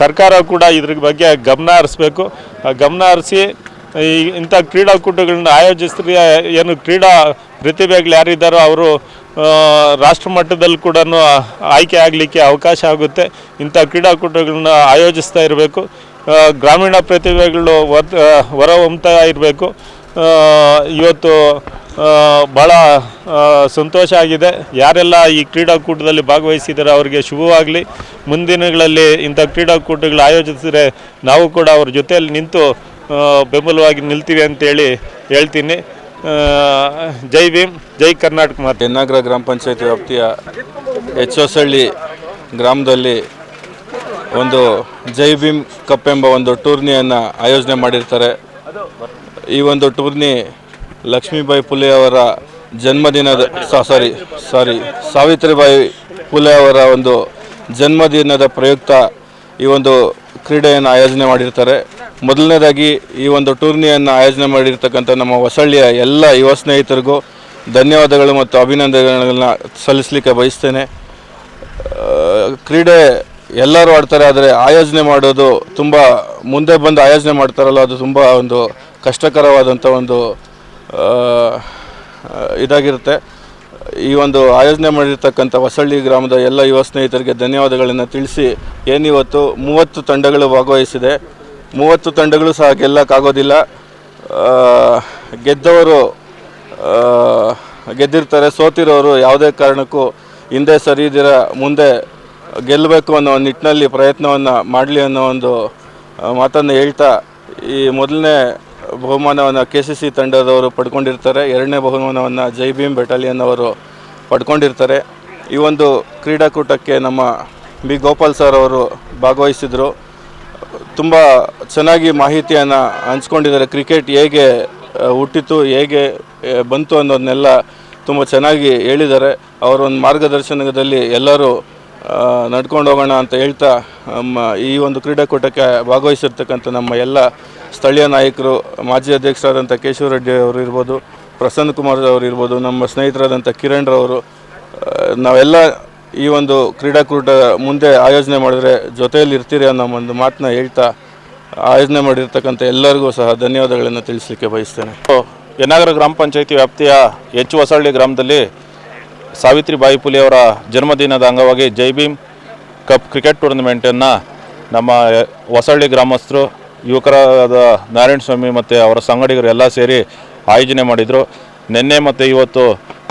ಸರ್ಕಾರ ಕೂಡ ಇದ್ರ ಬಗ್ಗೆ ಗಮನ ಹರಿಸ್ಬೇಕು. ಗಮನ ಹರಿಸಿ ಇಂಥ ಕ್ರೀಡಾಕೂಟಗಳನ್ನ ಆಯೋಜಿಸಿದ್ರೆ ಏನು ಕ್ರೀಡಾ ಪ್ರತಿಭೆಗಳು ಯಾರಿದ್ದಾರೋ ಅವರು ರಾಷ್ಟ್ರ ಮಟ್ಟದಲ್ಲಿ ಕೂಡ ಆಯ್ಕೆ ಆಗಲಿಕ್ಕೆ ಅವಕಾಶ ಆಗುತ್ತೆ. ಇಂಥ ಕ್ರೀಡಾಕೂಟಗಳನ್ನ ಆಯೋಜಿಸ್ತಾ ಇರಬೇಕು. ಗ್ರಾಮೀಣ ಪ್ರತಿಭೆಗಳು ಹೊರಹೊಮ್ಮುತ್ತಾ ಇರಬೇಕು. ಇವತ್ತು ಭಾಳ ಸಂತೋಷ ಆಗಿದೆ. ಯಾರೆಲ್ಲ ಈ ಕ್ರೀಡಾಕೂಟದಲ್ಲಿ ಭಾಗವಹಿಸಿದ್ದಾರೆ ಅವರಿಗೆ ಶುಭವಾಗಲಿ. ಮುಂದಿನಗಳಲ್ಲಿ ಇಂಥ ಕ್ರೀಡಾಕೂಟಗಳು ಆಯೋಜಿಸಿದರೆ ನಾವು ಕೂಡ ಅವ್ರ ಜೊತೆಯಲ್ಲಿ ನಿಂತು ಬೆಂಬಲವಾಗಿ ನಿಲ್ತೀವಿ ಅಂತೇಳಿ ಹೇಳ್ತೀನಿ. ಜೈ ಭೀಮ್, ಜೈ ಕರ್ನಾಟಕ ಮಾತೆ. ಯನ್ನಾಗರ ಗ್ರಾಮ ಪಂಚಾಯತಿ ವ್ಯಾಪ್ತಿಯ ಎಚ್ ಹೊಸಳ್ಳಿ ಗ್ರಾಮದಲ್ಲಿ ಒಂದು ಜೈ ಭೀಮ್ ಕಪ್ ಎಂಬ ಒಂದು ಟೂರ್ನಿಯನ್ನು ಆಯೋಜನೆ ಮಾಡಿರ್ತಾರೆ. ಈ ಒಂದು ಟೂರ್ನಿ ಲಕ್ಷ್ಮೀಬಾಯಿ ಫುಲೆ ಅವರ ಜನ್ಮದಿನದ ಸಾವಿತ್ರಿಬಾಯಿ ಫುಲೆ ಅವರ ಒಂದು ಜನ್ಮದಿನದ ಪ್ರಯುಕ್ತ ಈ ಒಂದು ಕ್ರೀಡೆಯನ್ನು ಆಯೋಜನೆ ಮಾಡಿರ್ತಾರೆ. ಮೊದಲನೇದಾಗಿ ಈ ಒಂದು ಟೂರ್ನಿಯನ್ನು ಆಯೋಜನೆ ಮಾಡಿರ್ತಕ್ಕಂಥ ನಮ್ಮ ಹೊಸಳ್ಳಿಯ ಎಲ್ಲ ಯುವ ಸ್ನೇಹಿತರಿಗೂ ಧನ್ಯವಾದಗಳು ಮತ್ತು ಅಭಿನಂದನೆಗಳನ್ನ ಸಲ್ಲಿಸಲಿಕ್ಕೆ ಬಯಸ್ತೇನೆ. ಕ್ರೀಡೆ ಎಲ್ಲರೂ ಆಡ್ತಾರೆ, ಆದರೆ ಆಯೋಜನೆ ಮಾಡೋದು ತುಂಬ ಮುಂದೆ ಬಂದು ಆಯೋಜನೆ ಮಾಡ್ತಾರಲ್ಲ ಅದು ತುಂಬ ಒಂದು ಕಷ್ಟಕರವಾದಂಥ ಒಂದು ಇದಾಗಿರುತ್ತೆ. ಈ ಒಂದು ಆಯೋಜನೆ ಮಾಡಿರ್ತಕ್ಕಂಥ ಹೊಸಳ್ಳಿ ಗ್ರಾಮದ ಎಲ್ಲ ಯುವ ಸ್ನೇಹಿತರಿಗೆ ಧನ್ಯವಾದಗಳನ್ನು ತಿಳಿಸಿ, ಏನಿವತ್ತು 30 ತಂಡಗಳು ಭಾಗವಹಿಸಿದೆ. 30 ತಂಡಗಳು ಸಹ ಗೆಲ್ಲಕ್ಕಾಗೋದಿಲ್ಲ. ಗೆದ್ದವರು ಗೆದ್ದಿರ್ತಾರೆ, ಸೋತಿರೋರು ಯಾವುದೇ ಕಾರಣಕ್ಕೂ ಹಿಂದೆ ಸರಿದಿರ ಮುಂದೆ ಗೆಲ್ಲಬೇಕು ಅನ್ನೋ ನಿಟ್ಟಿನಲ್ಲಿ ಪ್ರಯತ್ನವನ್ನು ಮಾಡಲಿ ಅನ್ನೋ ಒಂದು ಮಾತನ್ನು ಹೇಳ್ತಾ, ಈ ಮೊದಲನೇ ಬಹುಮಾನವನ್ನು KCC ತಂಡದವರು ಪಡ್ಕೊಂಡಿರ್ತಾರೆ. 2ನೇ ಬಹುಮಾನವನ್ನು ಜೈ ಭೀಮ್ ಬೆಟಾಲಿಯನ್ ಅವರು ಪಡ್ಕೊಂಡಿರ್ತಾರೆ. ಈ ಒಂದು ಕ್ರೀಡಾಕೂಟಕ್ಕೆ ನಮ್ಮ ಬಿ ಗೋಪಾಲ್ ಸರ್ ಅವರು ಭಾಗವಹಿಸಿದರು. ತುಂಬ ಚೆನ್ನಾಗಿ ಮಾಹಿತಿಯನ್ನು ಹಂಚ್ಕೊಂಡಿದ್ದಾರೆ. ಕ್ರಿಕೆಟ್ ಹೇಗೆ ಹುಟ್ಟಿತು, ಹೇಗೆ ಬಂತು ಅನ್ನೋದನ್ನೆಲ್ಲ ತುಂಬ ಚೆನ್ನಾಗಿ ಹೇಳಿದ್ದಾರೆ. ಅವರ ಒಂದು ಮಾರ್ಗದರ್ಶನದಲ್ಲಿ ಎಲ್ಲರೂ ನಡ್ಕೊಂಡು ಹೋಗೋಣ ಅಂತ ಹೇಳ್ತಾ, ಈ ಒಂದು ಕ್ರೀಡಾಕೂಟಕ್ಕೆ ಭಾಗವಹಿಸಿರ್ತಕ್ಕಂಥ ನಮ್ಮ ಎಲ್ಲ ಸ್ಥಳೀಯ ನಾಯಕರು, ಮಾಜಿ ಅಧ್ಯಕ್ಷರಾದಂಥ ಕೇಶವ ರೆಡ್ಡಿ ಅವರು ಇರ್ಬೋದು, ಪ್ರಸನ್ನ ಕುಮಾರ್ ಅವರು ಇರ್ಬೋದು, ನಮ್ಮ ಸ್ನೇಹಿತರಾದಂಥ ಕಿರಣ್ ರವರು, ನಾವೆಲ್ಲ ಈ ಒಂದು ಕ್ರೀಡಾಕೂಟ ಮುಂದೆ ಆಯೋಜನೆ ಮಾಡಿದ್ರೆ ಜೊತೆಯಲ್ಲಿ ಇರ್ತೀರಿ ಅನ್ನೋ ಒಂದು ಮಾತನ್ನ ಹೇಳ್ತಾ ಆಯೋಜನೆ ಮಾಡಿರ್ತಕ್ಕಂಥ ಎಲ್ಲರಿಗೂ ಸಹ ಧನ್ಯವಾದಗಳನ್ನು ತಿಳಿಸಲಿಕ್ಕೆ ಬಯಸ್ತೇನೆ. ಯನ್ನಾಗರ ಗ್ರಾಮ ಪಂಚಾಯತಿ ವ್ಯಾಪ್ತಿಯ ಎಚ್ ಹೊಸಳ್ಳಿ ಗ್ರಾಮದಲ್ಲಿ ಸಾವಿತ್ರಿಬಾಯಿ ಫುಲೆ ಅವರ ಜನ್ಮದಿನದ ಅಂಗವಾಗಿ ಜೈ ಭೀಮ್ ಕಪ್ ಕ್ರಿಕೆಟ್ ಟೂರ್ನಮೆಂಟನ್ನು ನಮ್ಮ ಹೊಸಳ್ಳಿ ಗ್ರಾಮಸ್ಥರು, ಯುವಕರಾದ ನಾರಾಯಣ ಸ್ವಾಮಿ ಮತ್ತು ಅವರ ಸಂಗಡಿಗರು ಎಲ್ಲ ಸೇರಿ ಆಯೋಜನೆ ಮಾಡಿದರು. ನಿನ್ನೆ ಮತ್ತು ಇವತ್ತು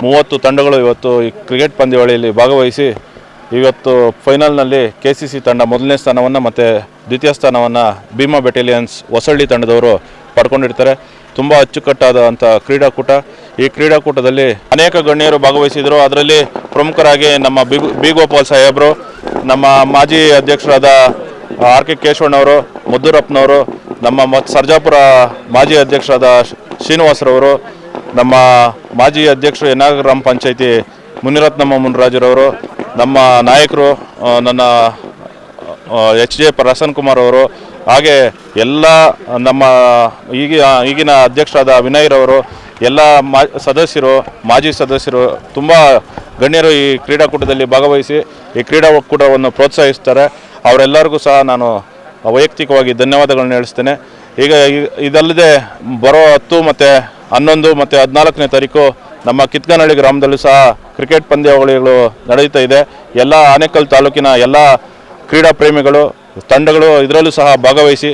30 ತಂಡಗಳು ಇವತ್ತು ಈ ಕ್ರಿಕೆಟ್ ಪಂದ್ಯಾವಳಿಯಲ್ಲಿ ಭಾಗವಹಿಸಿ ಇವತ್ತು ಫೈನಲ್ನಲ್ಲಿ KCC ತಂಡ ಮೊದಲನೇ ಸ್ಥಾನವನ್ನು ಮತ್ತು ದ್ವಿತೀಯ ಸ್ಥಾನವನ್ನು ಭೀಮಾ ಬೆಟಾಲಿಯನ್ಸ್ ಹೊಸಳ್ಳಿ ತಂಡದವರು ಪಡ್ಕೊಂಡಿರ್ತಾರೆ. ತುಂಬ ಅಚ್ಚುಕಟ್ಟಾದಂಥ ಕ್ರೀಡಾಕೂಟ. ಈ ಕ್ರೀಡಾಕೂಟದಲ್ಲಿ ಅನೇಕ ಗಣ್ಯರು ಭಾಗವಹಿಸಿದರು. ಅದರಲ್ಲಿ ಪ್ರಮುಖರಾಗಿ ನಮ್ಮ ಬಿ ಗೋಪಾಲ್ ಸಾಹೇಬರು, ನಮ್ಮ ಮಾಜಿ ಅಧ್ಯಕ್ಷರಾದ RK ಕೇಶವಣ್ಣವರು, ಮುದ್ದೂರಪ್ಪನವರು, ನಮ್ಮ ಸರ್ಜಾಪುರ ಮಾಜಿ ಅಧ್ಯಕ್ಷರಾದ ಶ್ರೀನಿವಾಸರವರು, ನಮ್ಮ ಮಾಜಿ ಅಧ್ಯಕ್ಷರು ಯನ್ನಾಗರ ಗ್ರಾಮ ಪಂಚಾಯತಿ ಮುನಿರತ್ನಮ್ಮ ಮುನ್ರಾಜರವರು, ನಮ್ಮ ನಾಯಕರು ನನ್ನ HJ ಪ್ರಸನ್ನ ಕುಮಾರ್ ಅವರು, ಹಾಗೆ ಎಲ್ಲ ನಮ್ಮ ಈಗಿನ ಅಧ್ಯಕ್ಷರಾದ ವಿನಯ್ರವರು, ಎಲ್ಲ ಸದಸ್ಯರು, ಮಾಜಿ ಸದಸ್ಯರು, ತುಂಬ ಗಣ್ಯರು ಈ ಕ್ರೀಡಾಕೂಟದಲ್ಲಿ ಭಾಗವಹಿಸಿ ಈ ಕ್ರೀಡಾಕೂಟವನ್ನು ಪ್ರೋತ್ಸಾಹಿಸ್ತಾರೆ. ಅವರೆಲ್ಲರಿಗೂ ಸಹ ನಾನು ವೈಯಕ್ತಿಕವಾಗಿ ಧನ್ಯವಾದಗಳನ್ನ ಹೇಳಿಸ್ತೇನೆ. ಈಗ ಇದಲ್ಲದೆ ಬರೋ 10 ಮತ್ತು 11 ಮತ್ತು 14ನೇ ತಾರೀಕು ನಮ್ಮ ಕಿತ್ಗನಹಳ್ಳಿ ಗ್ರಾಮದಲ್ಲೂ ಸಹ ಕ್ರಿಕೆಟ್ ಪಂದ್ಯಾವಳಿಗಳು ನಡೀತಾ ಇದೆ. ಎಲ್ಲ ಆನೇಕಲ್ ತಾಲೂಕಿನ ಎಲ್ಲ ಕ್ರೀಡಾ ಪ್ರೇಮಿಗಳು ತಂಡಗಳು ಇದರಲ್ಲೂ ಸಹ ಭಾಗವಹಿಸಿ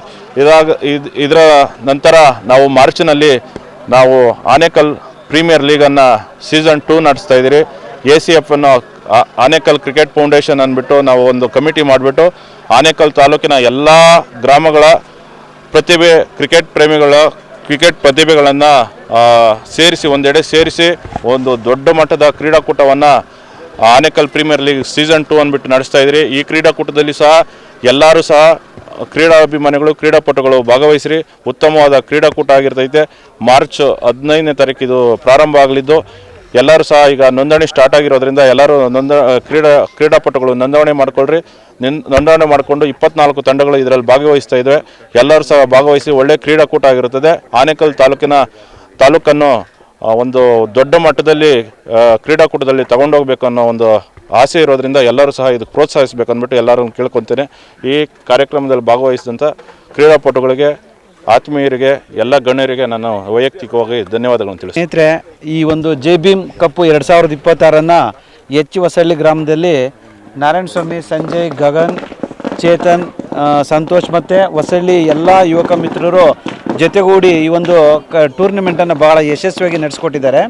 ಇದರ ನಂತರ ನಾವು ಮಾರ್ಚ್ನಲ್ಲಿ ನಾವು ಆನೇಕಲ್ ಪ್ರೀಮಿಯರ್ ಲೀಗನ್ನು ಸೀಸನ್ 2 ನಡೆಸ್ತಾ ಇದ್ದೀರಿ. ACF ಅನ್ನು ಆನೇಕಲ್ ಕ್ರಿಕೆಟ್ ಫೌಂಡೇಶನ್ ಅಂದ್ಬಿಟ್ಟು ನಾವು ಒಂದು ಕಮಿಟಿ ಮಾಡಿಬಿಟ್ಟು ಆನೇಕಲ್ ತಾಲೂಕಿನ ಎಲ್ಲ ಗ್ರಾಮಗಳ ಪ್ರತಿಭೆ ಕ್ರಿಕೆಟ್ ಪ್ರತಿಭೆಗಳನ್ನು ಒಂದೆಡೆ ಸೇರಿಸಿ ಒಂದು ದೊಡ್ಡ ಮಟ್ಟದ ಕ್ರೀಡಾಕೂಟವನ್ನು ಆನೇಕಲ್ ಪ್ರೀಮಿಯರ್ ಲೀಗ್ ಸೀಸನ್ 2 ಅಂದ್ಬಿಟ್ಟು ನಡೆಸ್ತಾ ಇದ್ದೀರಿ. ಈ ಕ್ರೀಡಾಕೂಟದಲ್ಲಿ ಸಹ ಎಲ್ಲರೂ ಸಹ ಕ್ರೀಡಾಭಿಮಾನಿಗಳು, ಕ್ರೀಡಾಪಟುಗಳು ಭಾಗವಹಿಸಿರಿ. ಉತ್ತಮವಾದ ಕ್ರೀಡಾಕೂಟ ಆಗಿರ್ತೈತೆ. ಮಾರ್ಚ್ 15ನೇ ತಾರೀಕು ಇದು ಪ್ರಾರಂಭ ಆಗಲಿದ್ದು, ಎಲ್ಲರೂ ಸಹ ಈಗ ನೋಂದಣಿ ಸ್ಟಾರ್ಟ್ ಆಗಿರೋದ್ರಿಂದ ಎಲ್ಲರೂ ಕ್ರೀಡಾಪಟುಗಳು ನೋಂದಣಿ ಮಾಡಿಕೊಳ್ಳ್ರಿ. ನೋಂದಣಿ ಮಾಡಿಕೊಂಡು 24 ತಂಡಗಳು ಇದರಲ್ಲಿ ಭಾಗವಹಿಸ್ತಾ ಇದ್ದಾವೆ. ಎಲ್ಲರೂ ಸಹ ಭಾಗವಹಿಸಿ ಒಳ್ಳೆ ಕ್ರೀಡಾಕೂಟ ಆಗಿರುತ್ತದೆ. ಆನೇಕಲ್ ತಾಲೂಕನ್ನು ಒಂದು ದೊಡ್ಡ ಮಟ್ಟದಲ್ಲಿ ಕ್ರೀಡಾಕೂಟದಲ್ಲಿ ತಗೊಂಡೋಗ್ಬೇಕು ಅನ್ನೋ ಒಂದು ಆಸೆ ಇರೋದ್ರಿಂದ ಎಲ್ಲರೂ ಸಹ ಇದಕ್ಕೆ ಪ್ರೋತ್ಸಾಹಿಸಬೇಕು ಅಂದ್ಬಿಟ್ಟು ಎಲ್ಲರೂ ಕೇಳ್ಕೊತೇನೆ. ಈ ಕಾರ್ಯಕ್ರಮದಲ್ಲಿ ಭಾಗವಹಿಸಿದಂಥ ಕ್ರೀಡಾಪಟುಗಳಿಗೆ, ಆತ್ಮೀಯರಿಗೆ, ಎಲ್ಲ ಗಣ್ಯರಿಗೆ ನಾನು ವೈಯಕ್ತಿಕವಾಗಿ ಧನ್ಯವಾದಗಳನ್ನು ತಿಳಿಸ್ತೀನಿ. ಸ್ನೇಹಿತರೆ, ಈ ಒಂದು JBHIM ಕಪ್ಪು 2026 H ಹೊಸಳ್ಳಿ ಗ್ರಾಮದಲ್ಲಿ ನಾರಾಯಣ ಸ್ವಾಮಿ, ಸಂಜಯ್, ಗಗನ್, ಚೇತನ್, ಸಂತೋಷ್ ಮತ್ತು ಹೊಸಳ್ಳಿ ಎಲ್ಲ ಯುವಕ ಮಿತ್ರರು ಜೊತೆಗೂಡಿ ಈ ಒಂದು ಟೂರ್ನಮೆಂಟನ್ನು ಭಾಳ ಯಶಸ್ವಿಯಾಗಿ ನಡೆಸ್ಕೊಟ್ಟಿದ್ದಾರೆ.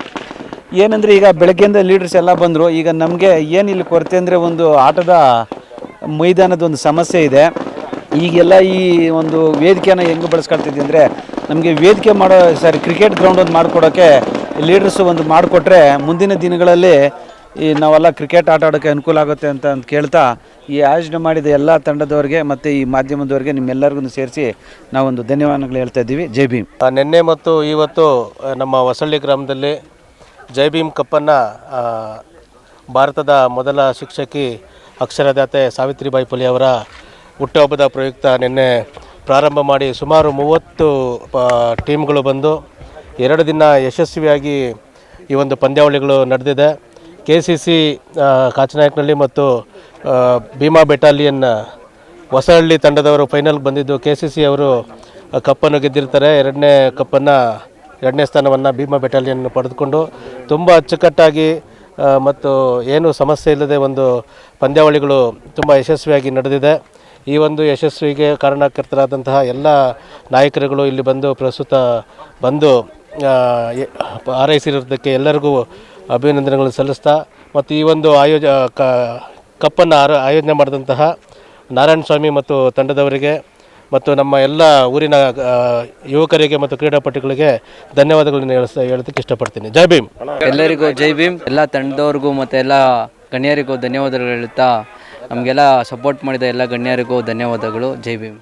ಏನಂದರೆ ಈಗ ಬೆಳಗ್ಗೆಯಿಂದ ಲೀಡರ್ಸ್ ಎಲ್ಲ ಬಂದರು. ಈಗ ನಮಗೆ ಏನು ಇಲ್ಲಿ ಕೊರತೆ ಅಂದರೆ ಒಂದು ಆಟದ ಮೈದಾನದ ಒಂದು ಸಮಸ್ಯೆ ಇದೆ. ಈಗೆಲ್ಲ ಈ ಒಂದು ವೇದಿಕೆಯನ್ನು ಹೆಂಗೆ ಬಳಸ್ಕೊಳ್ತಿದ್ವಿ ಅಂದರೆ ನಮಗೆ ವೇದಿಕೆ ಕ್ರಿಕೆಟ್ ಗ್ರೌಂಡ್ ಒಂದು ಮಾಡಿಕೊಡೋಕ್ಕೆ ಲೀಡರ್ಸು ಒಂದು ಮಾಡಿಕೊಟ್ರೆ ಮುಂದಿನ ದಿನಗಳಲ್ಲಿ ಈ ನಾವೆಲ್ಲ ಕ್ರಿಕೆಟ್ ಆಟ ಆಡೋಕ್ಕೆ ಅನುಕೂಲ ಆಗುತ್ತೆ ಅಂತ ಕೇಳ್ತಾ ಈ ಆಯೋಜನೆ ಮಾಡಿದ ಎಲ್ಲ ತಂಡದವರಿಗೆ ಮತ್ತು ಈ ಮಾಧ್ಯಮದವರಿಗೆ ನಿಮ್ಮೆಲ್ಲರಿಗೂ ಸೇರಿಸಿ ನಾವೊಂದು ಧನ್ಯವಾದಗಳು ಹೇಳ್ತಾ ಇದ್ದೀವಿ. ಜೈ ಭೀಮ್. ನಿನ್ನೆ ಮತ್ತು ಇವತ್ತು ನಮ್ಮ ಹೊಸಳ್ಳಿ ಗ್ರಾಮದಲ್ಲಿ JBHIM ಕಪ್ಪನ್ನು ಭಾರತದ ಮೊದಲ ಶಿಕ್ಷಕಿ ಅಕ್ಷರದಾತೆ ಸಾವಿತ್ರಿಬಾಯಿ ಫುಲೆ ಅವರ ಹುಟ್ಟುಹಬ್ಬದ ಪ್ರಯುಕ್ತ ನಿನ್ನೆ ಪ್ರಾರಂಭ ಮಾಡಿ ಸುಮಾರು 30 ಟೀಮ್ಗಳು ಬಂದು 2 ದಿನ ಯಶಸ್ವಿಯಾಗಿ ಈ ಒಂದು ಪಂದ್ಯಾವಳಿಗಳು ನಡೆದಿದೆ. KCC ಕಾಚನಾಯಕನಹಳ್ಳಿ ಮತ್ತು ಭೀಮಾ ಬೆಟಾಲಿಯನ್ ಹೊಸಹಳ್ಳಿ ತಂಡದವರು ಫೈನಲ್ಗೆ ಬಂದಿದ್ದು KCC ಅವರು ಕಪ್ಪನ್ನು ಗೆದ್ದಿರ್ತಾರೆ. ಎರಡನೇ ಸ್ಥಾನವನ್ನು ಭೀಮಾ ಬೆಟಾಲಿಯನ್ ಪಡೆದುಕೊಂಡು ತುಂಬ ಅಚ್ಚುಕಟ್ಟಾಗಿ ಮತ್ತು ಏನು ಸಮಸ್ಯೆ ಇಲ್ಲದೆ ಒಂದು ಪಂದ್ಯಾವಳಿಗಳು ತುಂಬ ಯಶಸ್ವಿಯಾಗಿ ನಡೆದಿದೆ. ಈ ಒಂದು ಯಶಸ್ವಿಗೆ ಕಾರಣಕರ್ತರಾದಂತಹ ಎಲ್ಲ ನಾಯಕರುಗಳು ಇಲ್ಲಿ ಬಂದು ಹಾರೈಸಿರೋದಕ್ಕೆ ಎಲ್ಲರಿಗೂ ಅಭಿನಂದನೆಗಳನ್ನು ಸಲ್ಲಿಸ್ತಾ, ಮತ್ತು ಈ ಒಂದು ಕಪ್ಪನ್ನು ಆಯೋಜನೆ ಮಾಡಿದಂತಹ ನಾರಾಯಣ ಸ್ವಾಮಿ ಮತ್ತು ತಂಡದವರಿಗೆ ಮತ್ತು ನಮ್ಮ ಎಲ್ಲ ಊರಿನ ಯುವಕರಿಗೆ ಮತ್ತು ಕ್ರೀಡಾಪಟುಗಳಿಗೆ ಧನ್ಯವಾದಗಳನ್ನು ಹೇಳೋದಕ್ಕೆ ಇಷ್ಟಪಡ್ತೀನಿ. ಜೈ ಭೀಮ್. ಎಲ್ಲರಿಗೂ ಜೈ ಭೀಮ್. ಎಲ್ಲ ತಂಡದವ್ರಿಗೂ ಮತ್ತು ಎಲ್ಲ ಗಣ್ಯರಿಗೂ ಧನ್ಯವಾದಗಳು ಹೇಳುತ್ತಾ, ನಮಗೆಲ್ಲ ಸಪೋರ್ಟ್ ಮಾಡಿದ ಎಲ್ಲ ಗಣ್ಯರಿಗೂ ಧನ್ಯವಾದಗಳು. ಜೈ ಭೀಮ್.